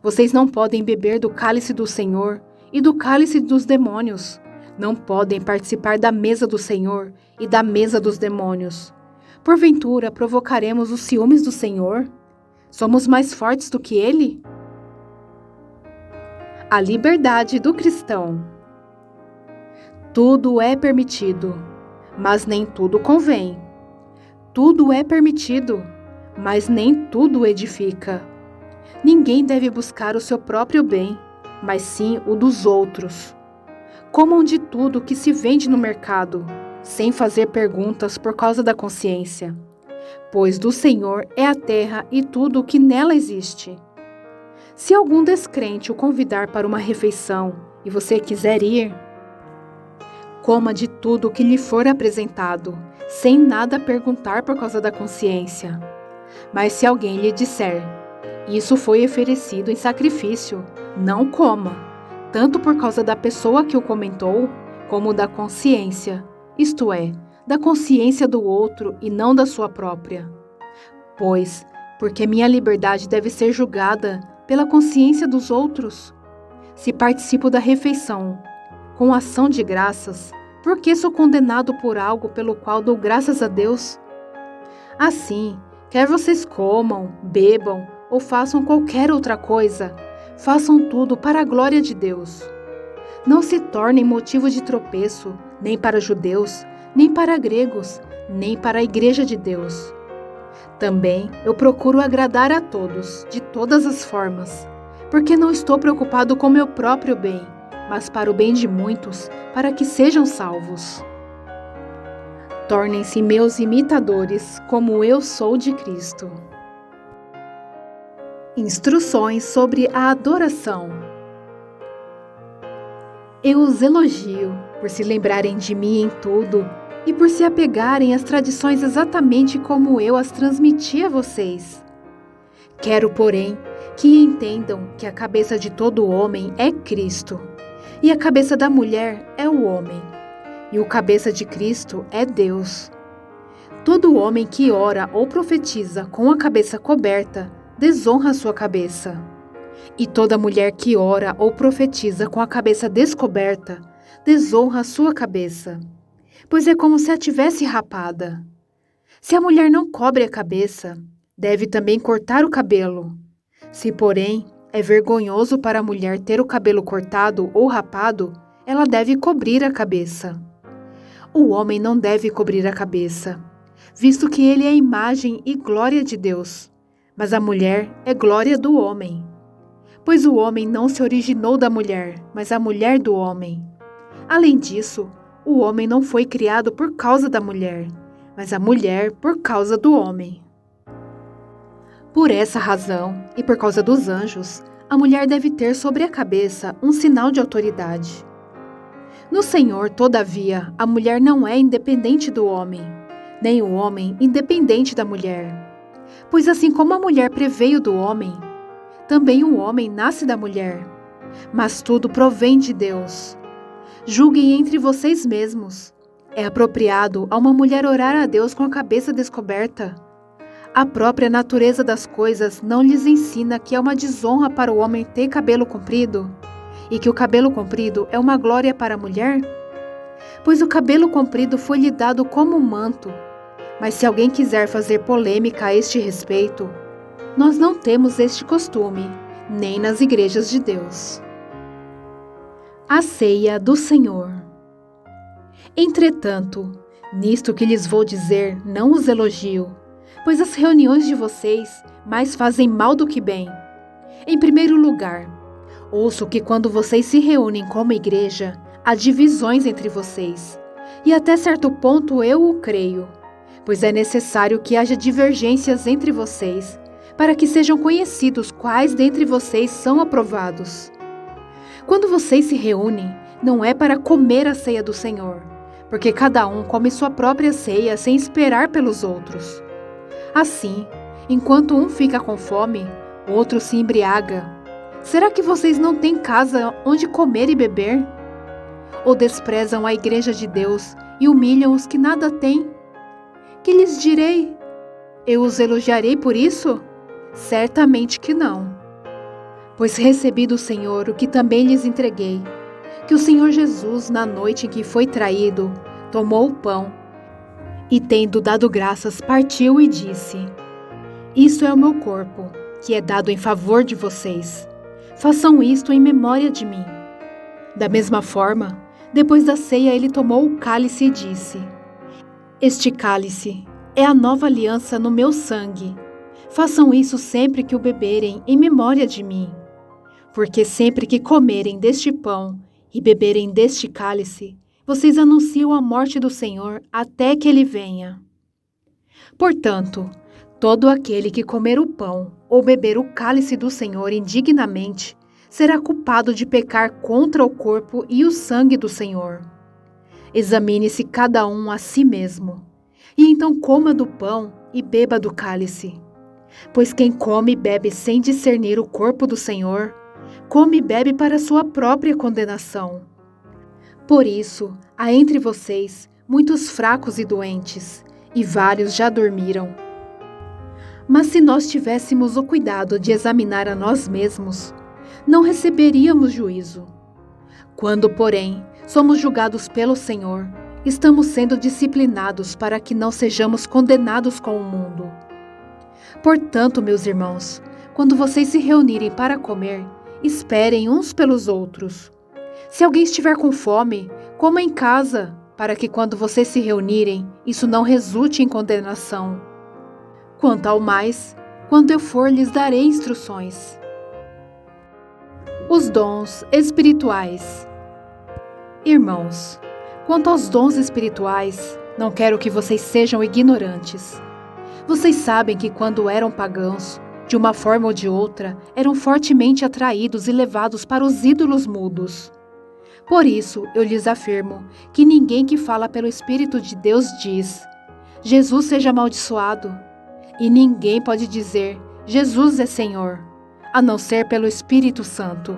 Vocês não podem beber do cálice do Senhor e do cálice dos demônios. Não podem participar da mesa do Senhor e da mesa dos demônios. Porventura, provocaremos os ciúmes do Senhor? Somos mais fortes do que Ele? A liberdade do cristão. Tudo é permitido, mas nem tudo convém. Tudo é permitido, mas nem tudo edifica. Ninguém deve buscar o seu próprio bem, mas sim o dos outros. Comam de tudo que se vende no mercado, sem fazer perguntas por causa da consciência, pois do Senhor é a terra e tudo o que nela existe. Se algum descrente o convidar para uma refeição e você quiser ir, coma de tudo o que lhe for apresentado, sem nada perguntar por causa da consciência. Mas se alguém lhe disser: isso foi oferecido em sacrifício, não coma, tanto por causa da pessoa que o comentou, como da consciência, isto é, da consciência do outro e não da sua própria. Pois, porque minha liberdade deve ser julgada pela consciência dos outros? Se participo da refeição com ação de graças, por que sou condenado por algo pelo qual dou graças a Deus? Assim, quer vocês comam, bebam ou façam qualquer outra coisa, façam tudo para a glória de Deus. Não se tornem motivo de tropeço, nem para judeus, nem para gregos, nem para a Igreja de Deus. Também eu procuro agradar a todos, de todas as formas, porque não estou preocupado com meu próprio bem, mas para o bem de muitos, para que sejam salvos. Tornem-se meus imitadores, como eu sou de Cristo. Instruções sobre a adoração. Eu os elogio por se lembrarem de mim em tudo e por se apegarem às tradições exatamente como eu as transmiti a vocês. Quero, porém, que entendam que a cabeça de todo homem é Cristo, e a cabeça da mulher é o homem, e o cabeça de Cristo é Deus. Todo homem que ora ou profetiza com a cabeça coberta desonra sua cabeça. E toda mulher que ora ou profetiza com a cabeça descoberta desonra sua cabeça, pois é como se a tivesse rapada. Se a mulher não cobre a cabeça, deve também cortar o cabelo. Se, porém, é vergonhoso para a mulher ter o cabelo cortado ou rapado, ela deve cobrir a cabeça. O homem não deve cobrir a cabeça, visto que ele é a imagem e glória de Deus, mas a mulher é glória do homem. Pois o homem não se originou da mulher, mas a mulher do homem. Além disso, o homem não foi criado por causa da mulher, mas a mulher por causa do homem. Por essa razão, e por causa dos anjos, a mulher deve ter sobre a cabeça um sinal de autoridade. No Senhor, todavia, a mulher não é independente do homem, nem o homem independente da mulher. Pois assim como a mulher preveio do homem, também o homem nasce da mulher, mas tudo provém de Deus. Julguem entre vocês mesmos. É apropriado a uma mulher orar a Deus com a cabeça descoberta? A própria natureza das coisas não lhes ensina que é uma desonra para o homem ter cabelo comprido, e que o cabelo comprido é uma glória para a mulher? Pois o cabelo comprido foi lhe dado como um manto. Mas se alguém quiser fazer polêmica a este respeito, nós não temos este costume, nem nas igrejas de Deus. A ceia do Senhor. Entretanto, nisto que lhes vou dizer, não os elogio, pois as reuniões de vocês mais fazem mal do que bem. Em primeiro lugar, ouço que quando vocês se reúnem como igreja, há divisões entre vocês, e até certo ponto eu o creio, pois é necessário que haja divergências entre vocês, para que sejam conhecidos quais dentre vocês são aprovados. Quando vocês se reúnem, não é para comer a ceia do Senhor, porque cada um come sua própria ceia sem esperar pelos outros. Assim, enquanto um fica com fome, o outro se embriaga. Será que vocês não têm casa onde comer e beber? Ou desprezam a igreja de Deus e humilham os que nada têm? Que lhes direi? Eu os elogiarei por isso? Certamente que não. Pois recebi do Senhor o que também lhes entreguei, que o Senhor Jesus, na noite em que foi traído, tomou o pão e, tendo dado graças, partiu e disse: Isto é o meu corpo, que é dado em favor de vocês. Façam isto em memória de mim. Da mesma forma, depois da ceia ele tomou o cálice e disse: Este cálice é a nova aliança no meu sangue. Façam isso sempre que o beberem em memória de mim. Porque sempre que comerem deste pão e beberem deste cálice, vocês anunciam a morte do Senhor até que ele venha. Portanto, todo aquele que comer o pão ou beber o cálice do Senhor indignamente será culpado de pecar contra o corpo e o sangue do Senhor. Examine-se cada um a si mesmo, e então coma do pão e beba do cálice. Pois quem come e bebe sem discernir o corpo do Senhor, come e bebe para sua própria condenação. Por isso, há entre vocês muitos fracos e doentes, e vários já dormiram. Mas se nós tivéssemos o cuidado de examinar a nós mesmos, não receberíamos juízo. Quando, porém, somos julgados pelo Senhor, estamos sendo disciplinados para que não sejamos condenados com o mundo. Portanto, meus irmãos, quando vocês se reunirem para comer, esperem uns pelos outros. Se alguém estiver com fome, coma em casa, para que quando vocês se reunirem, isso não resulte em condenação. Quanto ao mais, quando eu for, lhes darei instruções. Os dons espirituais. Irmãos, quanto aos dons espirituais, não quero que vocês sejam ignorantes. Vocês sabem que quando eram pagãos, de uma forma ou de outra, eram fortemente atraídos e levados para os ídolos mudos. Por isso, eu lhes afirmo que ninguém que fala pelo Espírito de Deus diz: Jesus seja amaldiçoado. E ninguém pode dizer: Jesus é Senhor, a não ser pelo Espírito Santo.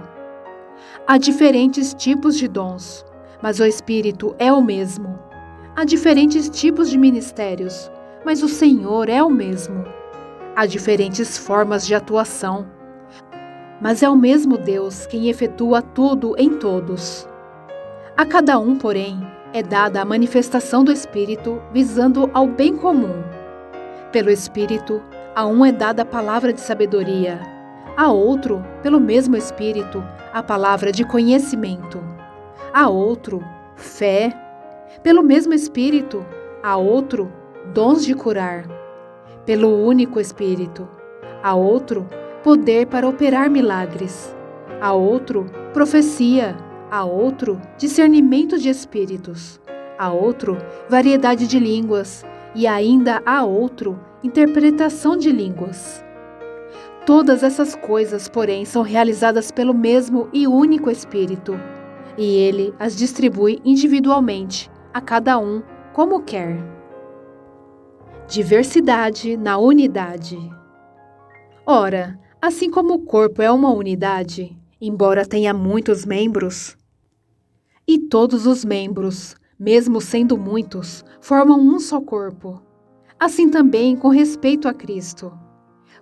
Há diferentes tipos de dons, mas o Espírito é o mesmo. Há diferentes tipos de ministérios, mas o Senhor é o mesmo. Há diferentes formas de atuação, mas é o mesmo Deus quem efetua tudo em todos. A cada um, porém, é dada a manifestação do Espírito visando ao bem comum. Pelo Espírito, a um é dada a palavra de sabedoria, a outro, pelo mesmo Espírito, a palavra de conhecimento, a outro, fé, pelo mesmo Espírito, a outro, dons de curar, pelo único Espírito, a outro, poder para operar milagres, a outro, profecia, a outro, discernimento de espíritos, a outro, variedade de línguas, e ainda a outro, interpretação de línguas. Todas essas coisas, porém, são realizadas pelo mesmo e único Espírito, e ele as distribui individualmente, a cada um, como quer. Diversidade na unidade. Ora, assim como o corpo é uma unidade, embora tenha muitos membros, e todos os membros, mesmo sendo muitos, formam um só corpo. Assim também com respeito a Cristo.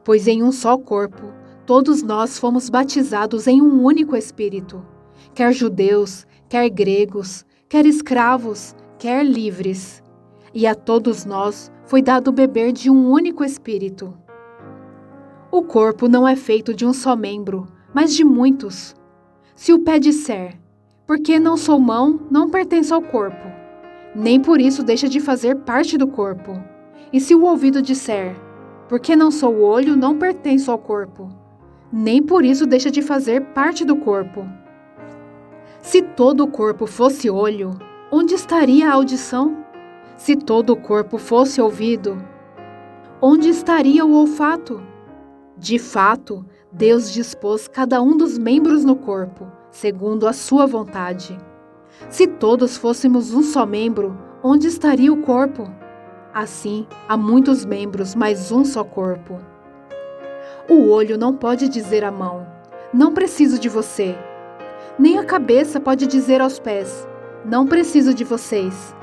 Pois em um só corpo, todos nós fomos batizados em um único Espírito, quer judeus, quer gregos, quer escravos, quer livres. E a todos nós foi dado beber de um único Espírito. O corpo não é feito de um só membro, mas de muitos. Se o pé disser: porque não sou mão, não pertenço ao corpo, nem por isso deixa de fazer parte do corpo. E se o ouvido disser: porque não sou olho, não pertenço ao corpo, nem por isso deixa de fazer parte do corpo. Se todo o corpo fosse olho, onde estaria a audição? Se todo o corpo fosse ouvido, onde estaria o olfato? De fato, Deus dispôs cada um dos membros no corpo, segundo a sua vontade. Se todos fôssemos um só membro, onde estaria o corpo? Assim, há muitos membros, mas um só corpo. O olho não pode dizer à mão: não preciso de você. Nem a cabeça pode dizer aos pés: não preciso de vocês.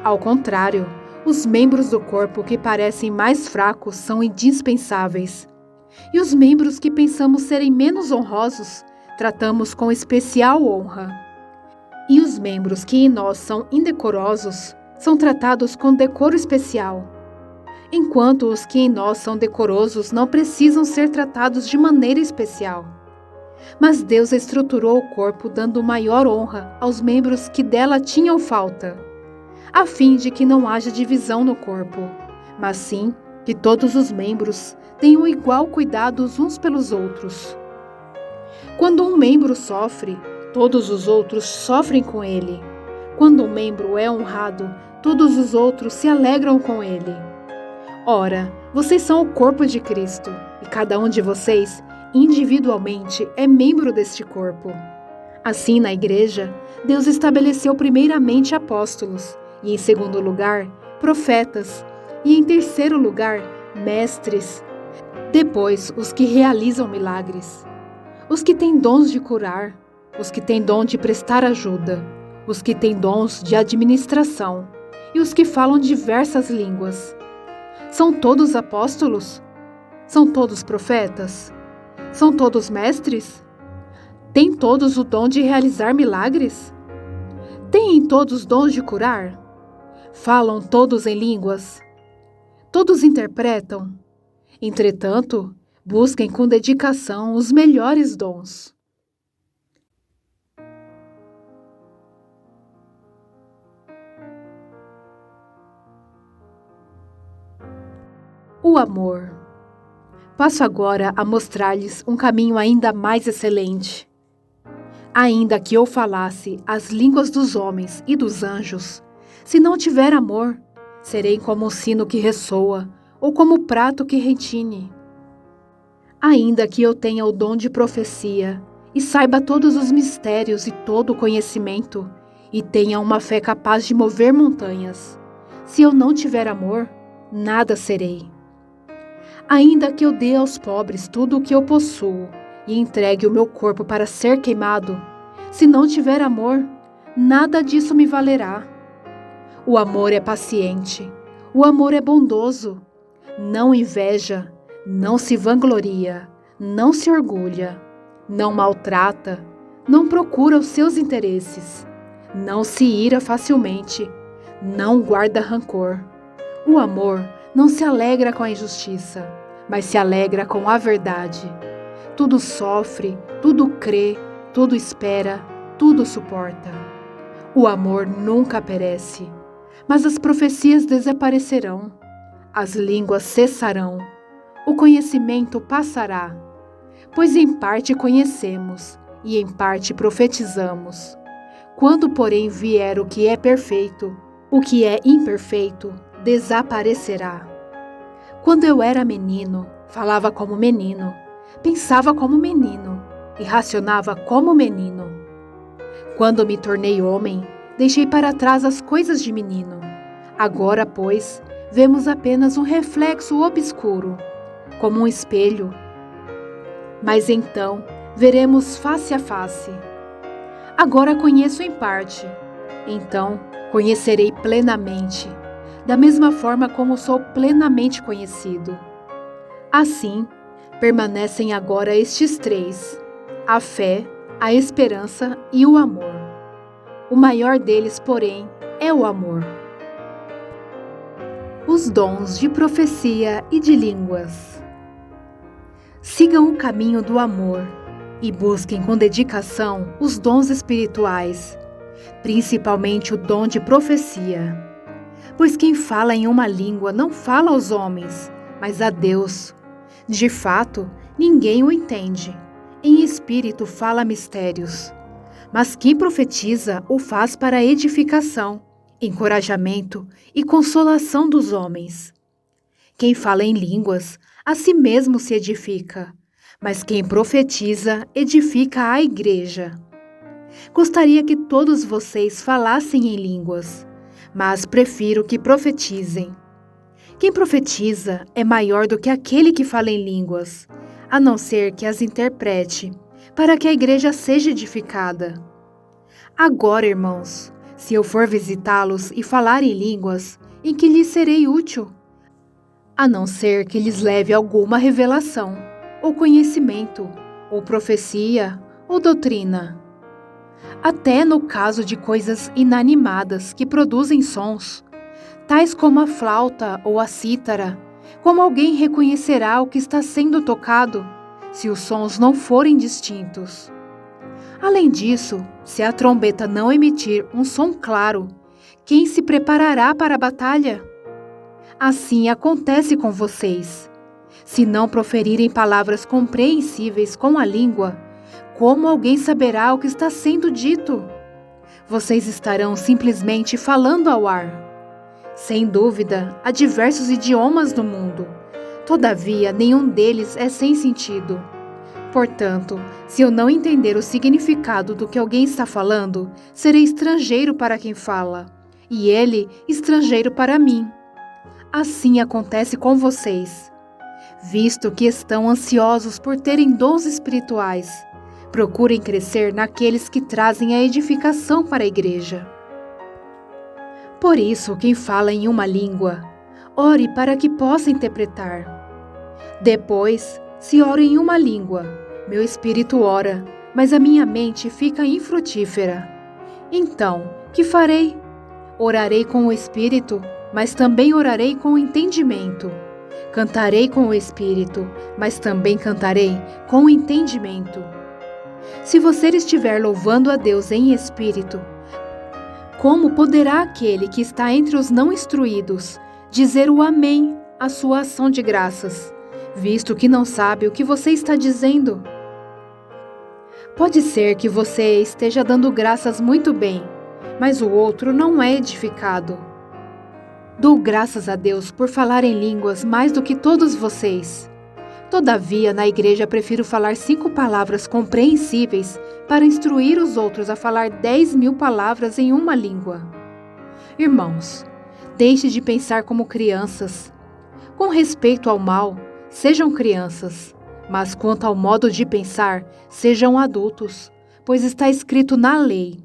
Ao contrário, os membros do corpo que parecem mais fracos são indispensáveis. E os membros que pensamos serem menos honrosos, tratamos com especial honra. E os membros que em nós são indecorosos, são tratados com decoro especial. Enquanto os que em nós são decorosos não precisam ser tratados de maneira especial. Mas Deus estruturou o corpo dando maior honra aos membros que dela tinham falta, a fim de que não haja divisão no corpo, mas sim que todos os membros tenham igual cuidado uns pelos outros. Quando um membro sofre, todos os outros sofrem com ele. Quando um membro é honrado, todos os outros se alegram com ele. Ora, vocês são o corpo de Cristo, e cada um de vocês, individualmente, é membro deste corpo. Assim, na igreja, Deus estabeleceu primeiramente apóstolos, e em segundo lugar, profetas, e em terceiro lugar, mestres. Depois, os que realizam milagres, os que têm dons de curar, os que têm dom de prestar ajuda, os que têm dons de administração e os que falam diversas línguas. São todos apóstolos? São todos profetas? São todos mestres? Têm todos o dom de realizar milagres? Têm todos dons de curar? Falam todos em línguas? Todos interpretam? Entretanto, busquem com dedicação os melhores dons. o amor. Passo agora a mostrar-lhes um caminho ainda mais excelente. Ainda que eu falasse as línguas dos homens e dos anjos, se não tiver amor, serei como um sino que ressoa, ou como prato que retine. Ainda que eu tenha o dom de profecia, e saiba todos os mistérios e todo o conhecimento, e tenha uma fé capaz de mover montanhas, se eu não tiver amor, nada serei. Ainda que eu dê aos pobres tudo o que eu possuo, e entregue o meu corpo para ser queimado, se não tiver amor, nada disso me valerá. O amor é paciente, o amor é bondoso, não inveja, não se vangloria, não se orgulha, não maltrata, não procura os seus interesses, não se ira facilmente, não guarda rancor. O amor não se alegra com a injustiça, mas se alegra com a verdade. Tudo sofre, tudo crê, tudo espera, tudo suporta. O amor nunca perece, mas as profecias desaparecerão, as línguas cessarão, o conhecimento passará, pois em parte conhecemos e em parte profetizamos. Quando, porém, vier o que é perfeito, o que é imperfeito desaparecerá. Quando eu era menino, falava como menino, pensava como menino e racionava como menino. Quando me tornei homem, deixei para trás as coisas de menino. Agora, pois, vemos apenas um reflexo obscuro, como um espelho. Mas então veremos face a face. Agora conheço em parte, então conhecerei plenamente, da mesma forma como sou plenamente conhecido. Assim, permanecem agora estes três: a fé, a esperança e o amor. O maior deles, porém, é o amor. Os dons de profecia e de línguas. Sigam o caminho do amor e busquem com dedicação os dons espirituais, principalmente o dom de profecia. Pois quem fala em uma língua não fala aos homens, mas a Deus. De fato, ninguém o entende. Em espírito fala mistérios. Mas quem profetiza o faz para edificação, encorajamento e consolação dos homens. Quem fala em línguas, a si mesmo se edifica, mas quem profetiza edifica a igreja. Gostaria que todos vocês falassem em línguas, mas prefiro que profetizem. Quem profetiza é maior do que aquele que fala em línguas, a não ser que as interprete, para que a igreja seja edificada. Agora, irmãos, se eu for visitá-los e falar em línguas, em que lhes serei útil? A não ser que lhes leve alguma revelação, ou conhecimento, ou profecia, ou doutrina. Até no caso de coisas inanimadas que produzem sons, tais como a flauta ou a cítara, como alguém reconhecerá o que está sendo tocado, se os sons não forem distintos? Além disso, se a trombeta não emitir um som claro, quem se preparará para a batalha? Assim acontece com vocês. Se não proferirem palavras compreensíveis com a língua, como alguém saberá o que está sendo dito? Vocês estarão simplesmente falando ao ar. Sem dúvida, há diversos idiomas no mundo. Todavia, nenhum deles é sem sentido. Portanto, se eu não entender o significado do que alguém está falando, serei estrangeiro para quem fala, e ele estrangeiro para mim. Assim acontece com vocês. Visto que estão ansiosos por terem dons espirituais, procurem crescer naqueles que trazem a edificação para a igreja. Por isso, quem fala em uma língua, ore para que possa interpretar. Depois, se oro em uma língua, meu espírito ora, mas a minha mente fica infrutífera. Então, que farei? Orarei com o espírito, mas também orarei com o entendimento. Cantarei com o espírito, mas também cantarei com o entendimento. Se você estiver louvando a Deus em espírito, como poderá aquele que está entre os não instruídos dizer o amém a sua ação de graças, visto que não sabe o que você está dizendo. Pode ser que você esteja dando graças muito bem, mas o outro não é edificado. Dou graças a Deus por falar em línguas mais do que todos vocês. Todavia, na igreja prefiro falar 5 palavras compreensíveis para instruir os outros a falar 10.000 palavras em uma língua. Irmãos, deixe de pensar como crianças. Com respeito ao mal, sejam crianças, mas quanto ao modo de pensar, sejam adultos, pois está escrito na lei: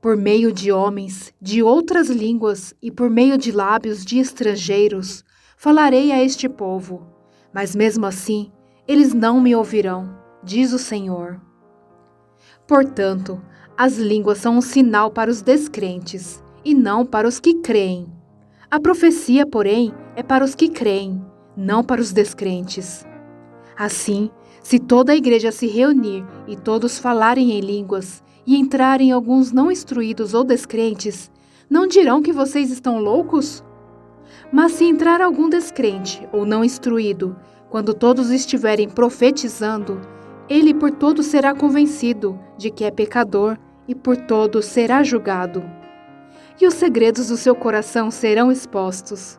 por meio de homens, de outras línguas e por meio de lábios de estrangeiros, falarei a este povo, mas mesmo assim, eles não me ouvirão, diz o Senhor. Portanto, as línguas são um sinal para os descrentes, e não para os que creem. A profecia, porém, é para os que creem, não para os descrentes. Assim, se toda a igreja se reunir e todos falarem em línguas, e entrarem alguns não instruídos ou descrentes, não dirão que vocês estão loucos? Mas se entrar algum descrente ou não instruído, quando todos estiverem profetizando, ele por todos será convencido de que é pecador e por todos será julgado. E os segredos do seu coração serão expostos.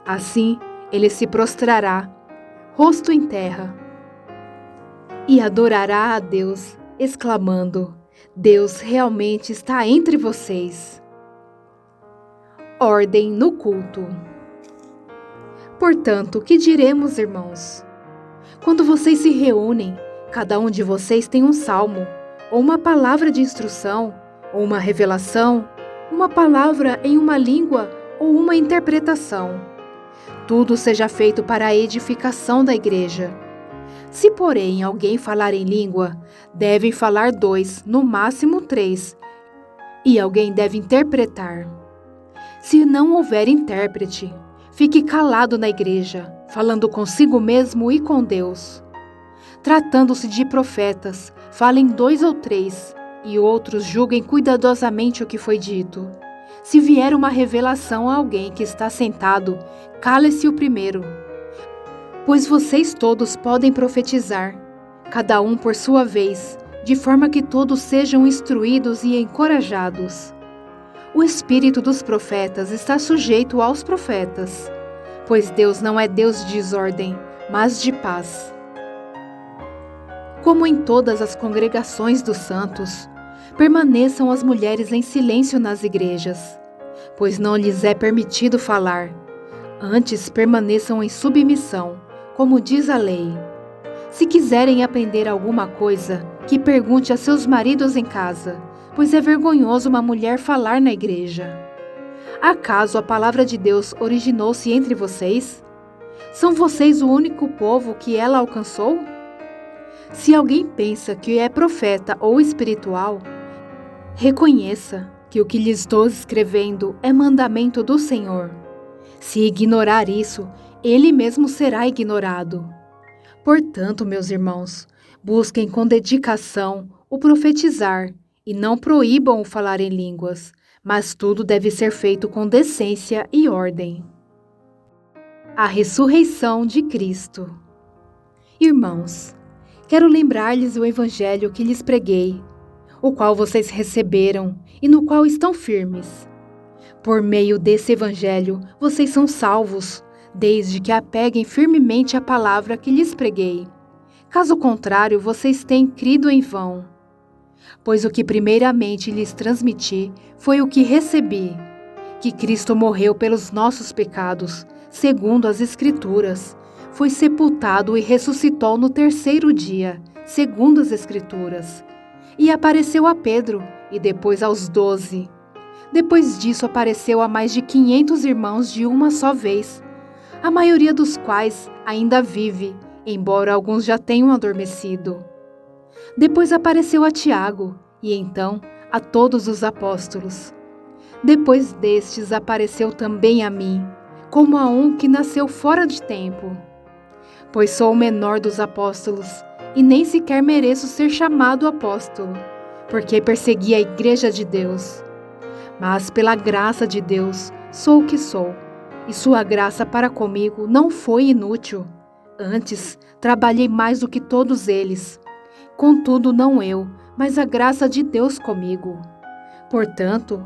Assim, ele se prostrará, rosto em terra, e adorará a Deus, exclamando: Deus realmente está entre vocês. Ordem no culto. Portanto, que diremos, irmãos? Quando vocês se reúnem, cada um de vocês tem um salmo, ou uma palavra de instrução, ou uma revelação, uma palavra em uma língua ou uma interpretação. Tudo seja feito para a edificação da igreja. Se, porém, alguém falar em língua, devem falar 2, no máximo 3, e alguém deve interpretar. Se não houver intérprete, fique calado na igreja, falando consigo mesmo e com Deus. Tratando-se de profetas, falem 2 ou 3, e outros julguem cuidadosamente o que foi dito. Se vier uma revelação a alguém que está sentado, cale-se o primeiro. Pois vocês todos podem profetizar, cada um por sua vez, de forma que todos sejam instruídos e encorajados. O espírito dos profetas está sujeito aos profetas, pois Deus não é Deus de desordem, mas de paz. Como em todas as congregações dos santos, permaneçam as mulheres em silêncio nas igrejas, pois não lhes é permitido falar. Antes permaneçam em submissão, como diz a lei. Se quiserem aprender alguma coisa, que pergunte a seus maridos em casa, pois é vergonhoso uma mulher falar na igreja. Acaso a palavra de Deus originou-se entre vocês? São vocês o único povo que ela alcançou? Se alguém pensa que é profeta ou espiritual, reconheça que o que lhes estou escrevendo é mandamento do Senhor. Se ignorar isso, ele mesmo será ignorado. Portanto, meus irmãos, busquem com dedicação o profetizar e não proíbam o falar em línguas, mas tudo deve ser feito com decência e ordem. A ressurreição de Cristo. Irmãos, quero lembrar-lhes o evangelho que lhes preguei, o qual vocês receberam e no qual estão firmes. Por meio desse evangelho, vocês são salvos, desde que apeguem firmemente à palavra que lhes preguei. Caso contrário, vocês têm crido em vão. Pois o que primeiramente lhes transmiti foi o que recebi, que Cristo morreu pelos nossos pecados, segundo as Escrituras, foi sepultado e ressuscitou no 3º dia, segundo as Escrituras, e apareceu a Pedro e depois aos 12. Depois disso apareceu a mais de 500 irmãos de uma só vez, a maioria dos quais ainda vive, embora alguns já tenham adormecido. Depois apareceu a Tiago, e então a todos os apóstolos. Depois destes apareceu também a mim, como a um que nasceu fora de tempo. Pois sou o menor dos apóstolos, e nem sequer mereço ser chamado apóstolo, porque persegui a igreja de Deus. Mas pela graça de Deus sou o que sou, e sua graça para comigo não foi inútil. Antes, trabalhei mais do que todos eles. Contudo, não eu, mas a graça de Deus comigo. Portanto,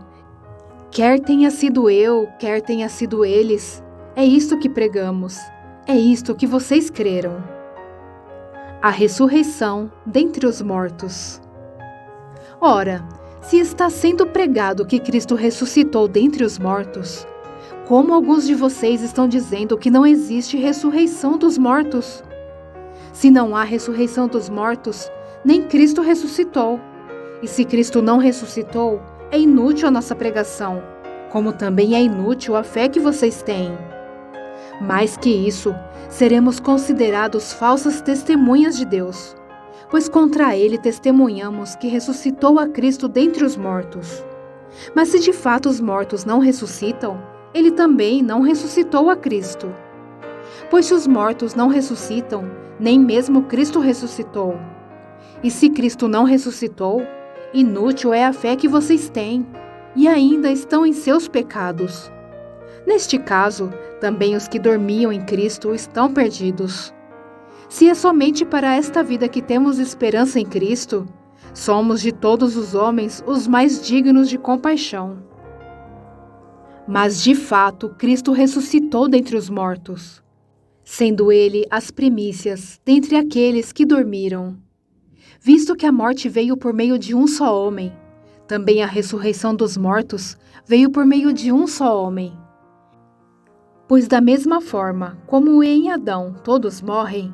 quer tenha sido eu, quer tenha sido eles, é isto que pregamos, é isto que vocês creram. A ressurreição dentre os mortos. Ora, se está sendo pregado que Cristo ressuscitou dentre os mortos, como alguns de vocês estão dizendo que não existe ressurreição dos mortos? Se não há ressurreição dos mortos, nem Cristo ressuscitou. E se Cristo não ressuscitou, é inútil a nossa pregação, como também é inútil a fé que vocês têm. Mais que isso, seremos considerados falsas testemunhas de Deus, pois contra ele testemunhamos que ressuscitou a Cristo dentre os mortos. Mas se de fato os mortos não ressuscitam, ele também não ressuscitou a Cristo. Pois se os mortos não ressuscitam, nem mesmo Cristo ressuscitou. E se Cristo não ressuscitou, inútil é a fé que vocês têm, e ainda estão em seus pecados. Neste caso, também os que dormiam em Cristo estão perdidos. Se é somente para esta vida que temos esperança em Cristo, somos de todos os homens os mais dignos de compaixão. Mas de fato, Cristo ressuscitou dentre os mortos, sendo ele as primícias dentre aqueles que dormiram. Visto que a morte veio por meio de um só homem, também a ressurreição dos mortos veio por meio de um só homem. Pois da mesma forma como em Adão todos morrem,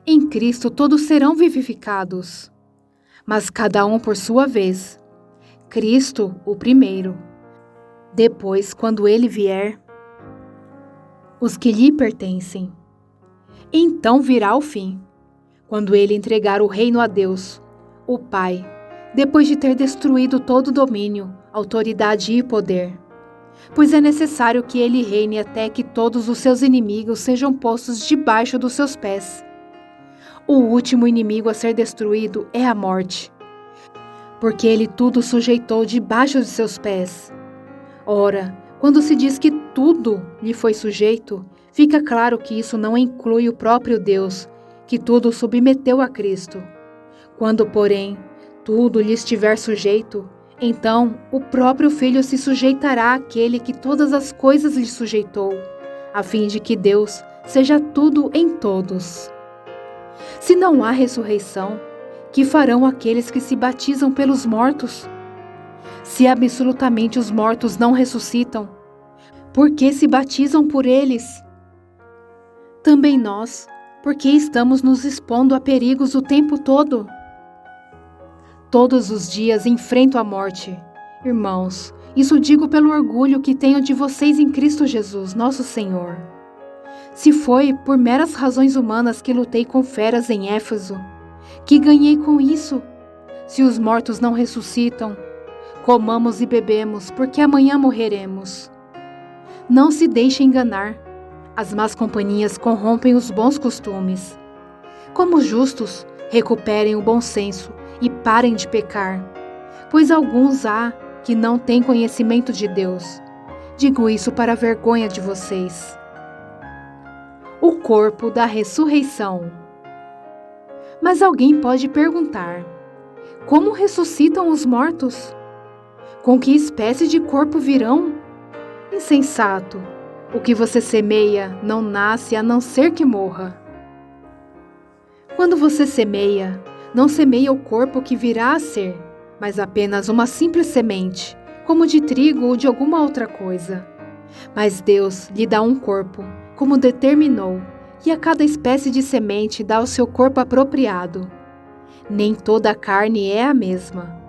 em Cristo todos serão vivificados. Mas cada um por sua vez. Cristo, o primeiro. Depois, quando ele vier, os que lhe pertencem. Então virá o fim, quando ele entregar o reino a Deus, o Pai, depois de ter destruído todo domínio, autoridade e poder. Pois é necessário que ele reine até que todos os seus inimigos sejam postos debaixo dos seus pés. O último inimigo a ser destruído é a morte, porque ele tudo sujeitou debaixo de seus pés. Ora, quando se diz que tudo lhe foi sujeito, fica claro que isso não inclui o próprio Deus, que tudo submeteu a Cristo. Quando, porém, tudo lhe estiver sujeito, então o próprio Filho se sujeitará àquele que todas as coisas lhe sujeitou, a fim de que Deus seja tudo em todos. Se não há ressurreição, que farão aqueles que se batizam pelos mortos? Se absolutamente os mortos não ressuscitam, por que se batizam por eles? Também nós, porque estamos nos expondo a perigos o tempo todo? Todos os dias enfrento a morte. Irmãos, isso digo pelo orgulho que tenho de vocês em Cristo Jesus, nosso Senhor. Se foi por meras razões humanas que lutei com feras em Éfeso, que ganhei com isso? Se os mortos não ressuscitam, comamos e bebemos, porque amanhã morreremos. Não se deixe enganar. As más companhias corrompem os bons costumes. Como justos, recuperem o bom senso e parem de pecar, pois alguns há que não têm conhecimento de Deus. Digo isso para a vergonha de vocês. O corpo da ressurreição. Mas alguém pode perguntar: como ressuscitam os mortos? Com que espécie de corpo virão? Insensato! O que você semeia não nasce a não ser que morra. Quando você semeia, não semeia o corpo que virá a ser, mas apenas uma simples semente, como de trigo ou de alguma outra coisa. Mas Deus lhe dá um corpo, como determinou, e a cada espécie de semente dá o seu corpo apropriado. Nem toda a carne é a mesma.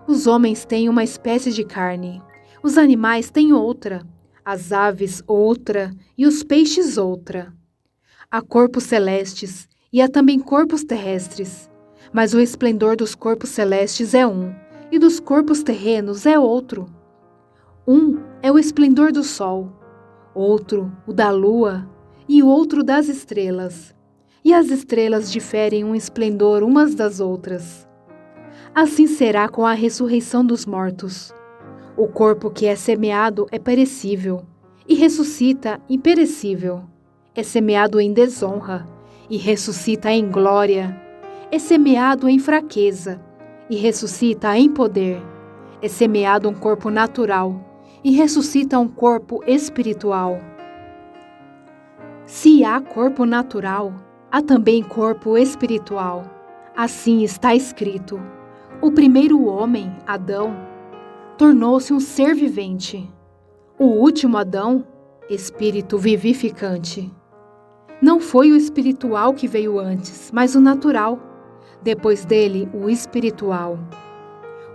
Os homens têm uma espécie de carne, os animais têm outra, as aves outra e os peixes outra. Há corpos celestes e há também corpos terrestres, mas o esplendor dos corpos celestes é um, e dos corpos terrenos é outro. Um é o esplendor do sol, outro o da lua e o outro das estrelas, e as estrelas diferem um esplendor umas das outras. Assim será com a ressurreição dos mortos. O corpo que é semeado é perecível, e ressuscita imperecível. É semeado em desonra e ressuscita em glória. É semeado em fraqueza e ressuscita em poder. É semeado um corpo natural e ressuscita um corpo espiritual. Se há corpo natural, há também corpo espiritual. Assim está escrito: o primeiro homem, Adão, tornou-se um ser vivente. O último Adão, espírito vivificante. Não foi o espiritual que veio antes, mas o natural. Depois dele, o espiritual.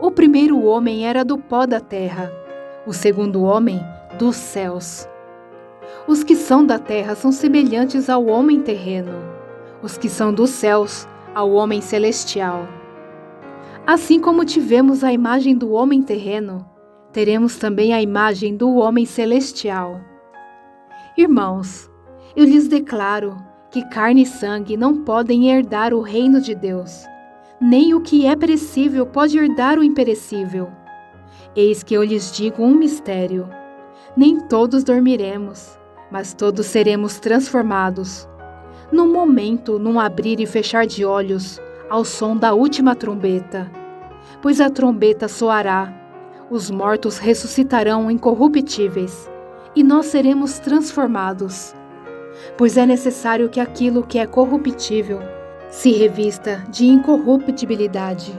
O primeiro homem era do pó da terra, o segundo homem, dos céus. Os que são da terra são semelhantes ao homem terreno, os que são dos céus, ao homem celestial. Assim como tivemos a imagem do homem terreno, teremos também a imagem do homem celestial. Irmãos, eu lhes declaro que carne e sangue não podem herdar o reino de Deus, nem o que é perecível pode herdar o imperecível. Eis que eu lhes digo um mistério: nem todos dormiremos, mas todos seremos transformados. Num momento, num abrir e fechar de olhos, ao som da última trombeta. Pois a trombeta soará, os mortos ressuscitarão incorruptíveis, e nós seremos transformados. Pois é necessário que aquilo que é corruptível se revista de incorruptibilidade,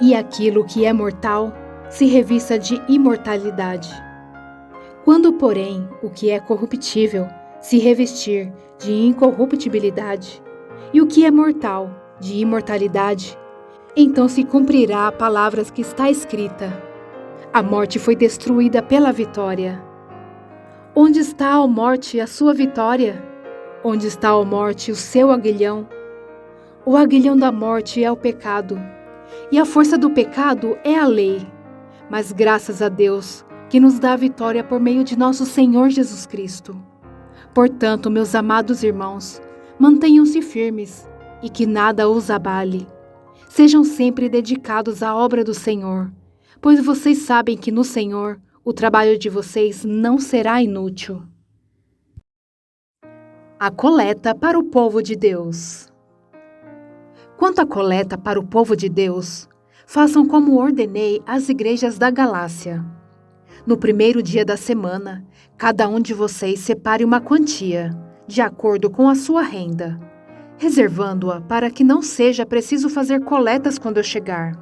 e aquilo que é mortal se revista de imortalidade. Quando, porém, o que é corruptível se revestir de incorruptibilidade, e o que é mortal de imortalidade, então se cumprirá a palavra que está escrita: a morte foi destruída pela vitória. Onde está, ó morte, a sua vitória? Onde está, ó morte, o seu aguilhão? O aguilhão da morte é o pecado, e a força do pecado é a lei. Mas graças a Deus, que nos dá a vitória por meio de nosso Senhor Jesus Cristo. Portanto, meus amados irmãos, mantenham-se firmes e que nada os abale. Sejam sempre dedicados à obra do Senhor, pois vocês sabem que no Senhor o trabalho de vocês não será inútil. A coleta para o povo de Deus. Quanto à coleta para o povo de Deus, façam como ordenei às igrejas da Galácia. No primeiro dia da semana, cada um de vocês separe uma quantia, de acordo com a sua renda, reservando-a para que não seja preciso fazer coletas quando eu chegar.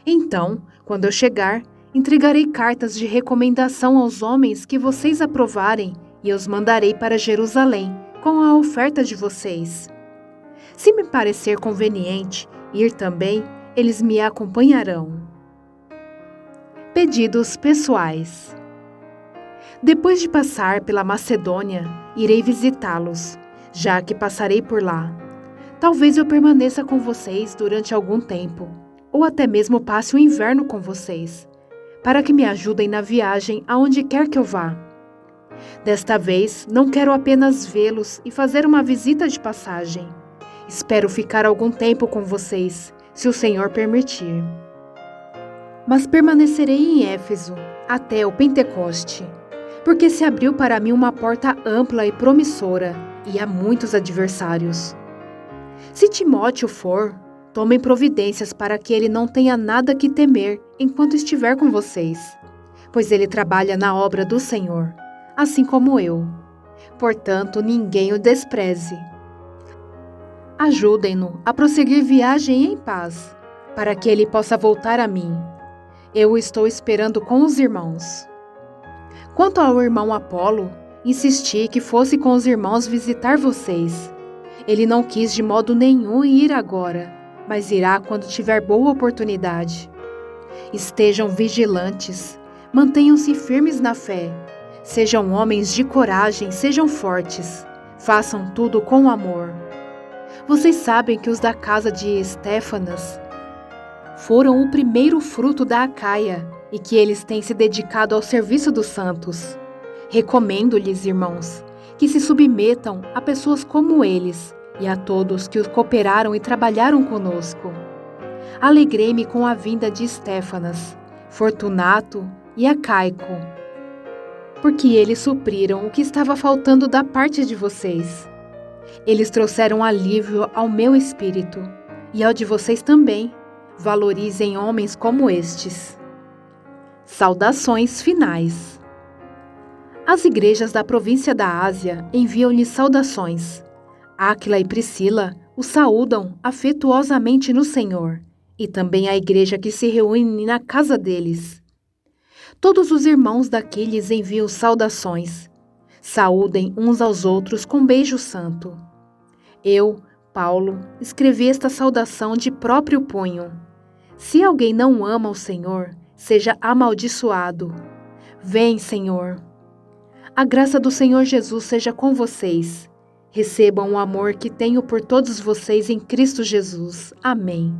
Então, quando eu chegar, entregarei cartas de recomendação aos homens que vocês aprovarem e os mandarei para Jerusalém com a oferta de vocês. Se me parecer conveniente ir também, eles me acompanharão. Pedidos pessoais. Depois de passar pela Macedônia, irei visitá-los, já que passarei por lá. Talvez eu permaneça com vocês durante algum tempo, ou até mesmo passe o inverno com vocês, para que me ajudem na viagem aonde quer que eu vá. Desta vez, não quero apenas vê-los e fazer uma visita de passagem. Espero ficar algum tempo com vocês, se o Senhor permitir. Mas permanecerei em Éfeso até o Pentecoste, porque se abriu para mim uma porta ampla e promissora, e há muitos adversários. Se Timóteo for, tomem providências para que ele não tenha nada que temer enquanto estiver com vocês, pois ele trabalha na obra do Senhor, assim como eu. Portanto, ninguém o despreze. Ajudem-no a prosseguir viagem em paz, para que ele possa voltar a mim. Eu o estou esperando com os irmãos. Quanto ao irmão Apolo, insisti que fosse com os irmãos visitar vocês. Ele não quis de modo nenhum ir agora, mas irá quando tiver boa oportunidade. Estejam vigilantes, mantenham-se firmes na fé, sejam homens de coragem, sejam fortes, façam tudo com amor. Vocês sabem que os da casa de Estéfanas foram o primeiro fruto da Acaia e que eles têm se dedicado ao serviço dos santos. Recomendo-lhes, irmãos, que se submetam a pessoas como eles e a todos que os cooperaram e trabalharam conosco. Alegrei-me com a vinda de Estéfanas, Fortunato e Acaico. porque eles supriram o que estava faltando da parte de vocês. Eles trouxeram alívio ao meu espírito e ao de vocês também. Valorizem homens como estes. Saudações finais. As igrejas da província da Ásia enviam-lhe saudações. Áquila e Priscila o saúdam afetuosamente no Senhor, e também a igreja que se reúne na casa deles. Todos os irmãos daqui lhes enviam saudações. Saúdem uns aos outros com beijo santo. Eu, Paulo, escrevi esta saudação de próprio punho. Se alguém não ama o Senhor, seja amaldiçoado. Vem, Senhor. A graça do Senhor Jesus seja com vocês. Recebam o amor que tenho por todos vocês em Cristo Jesus. Amém.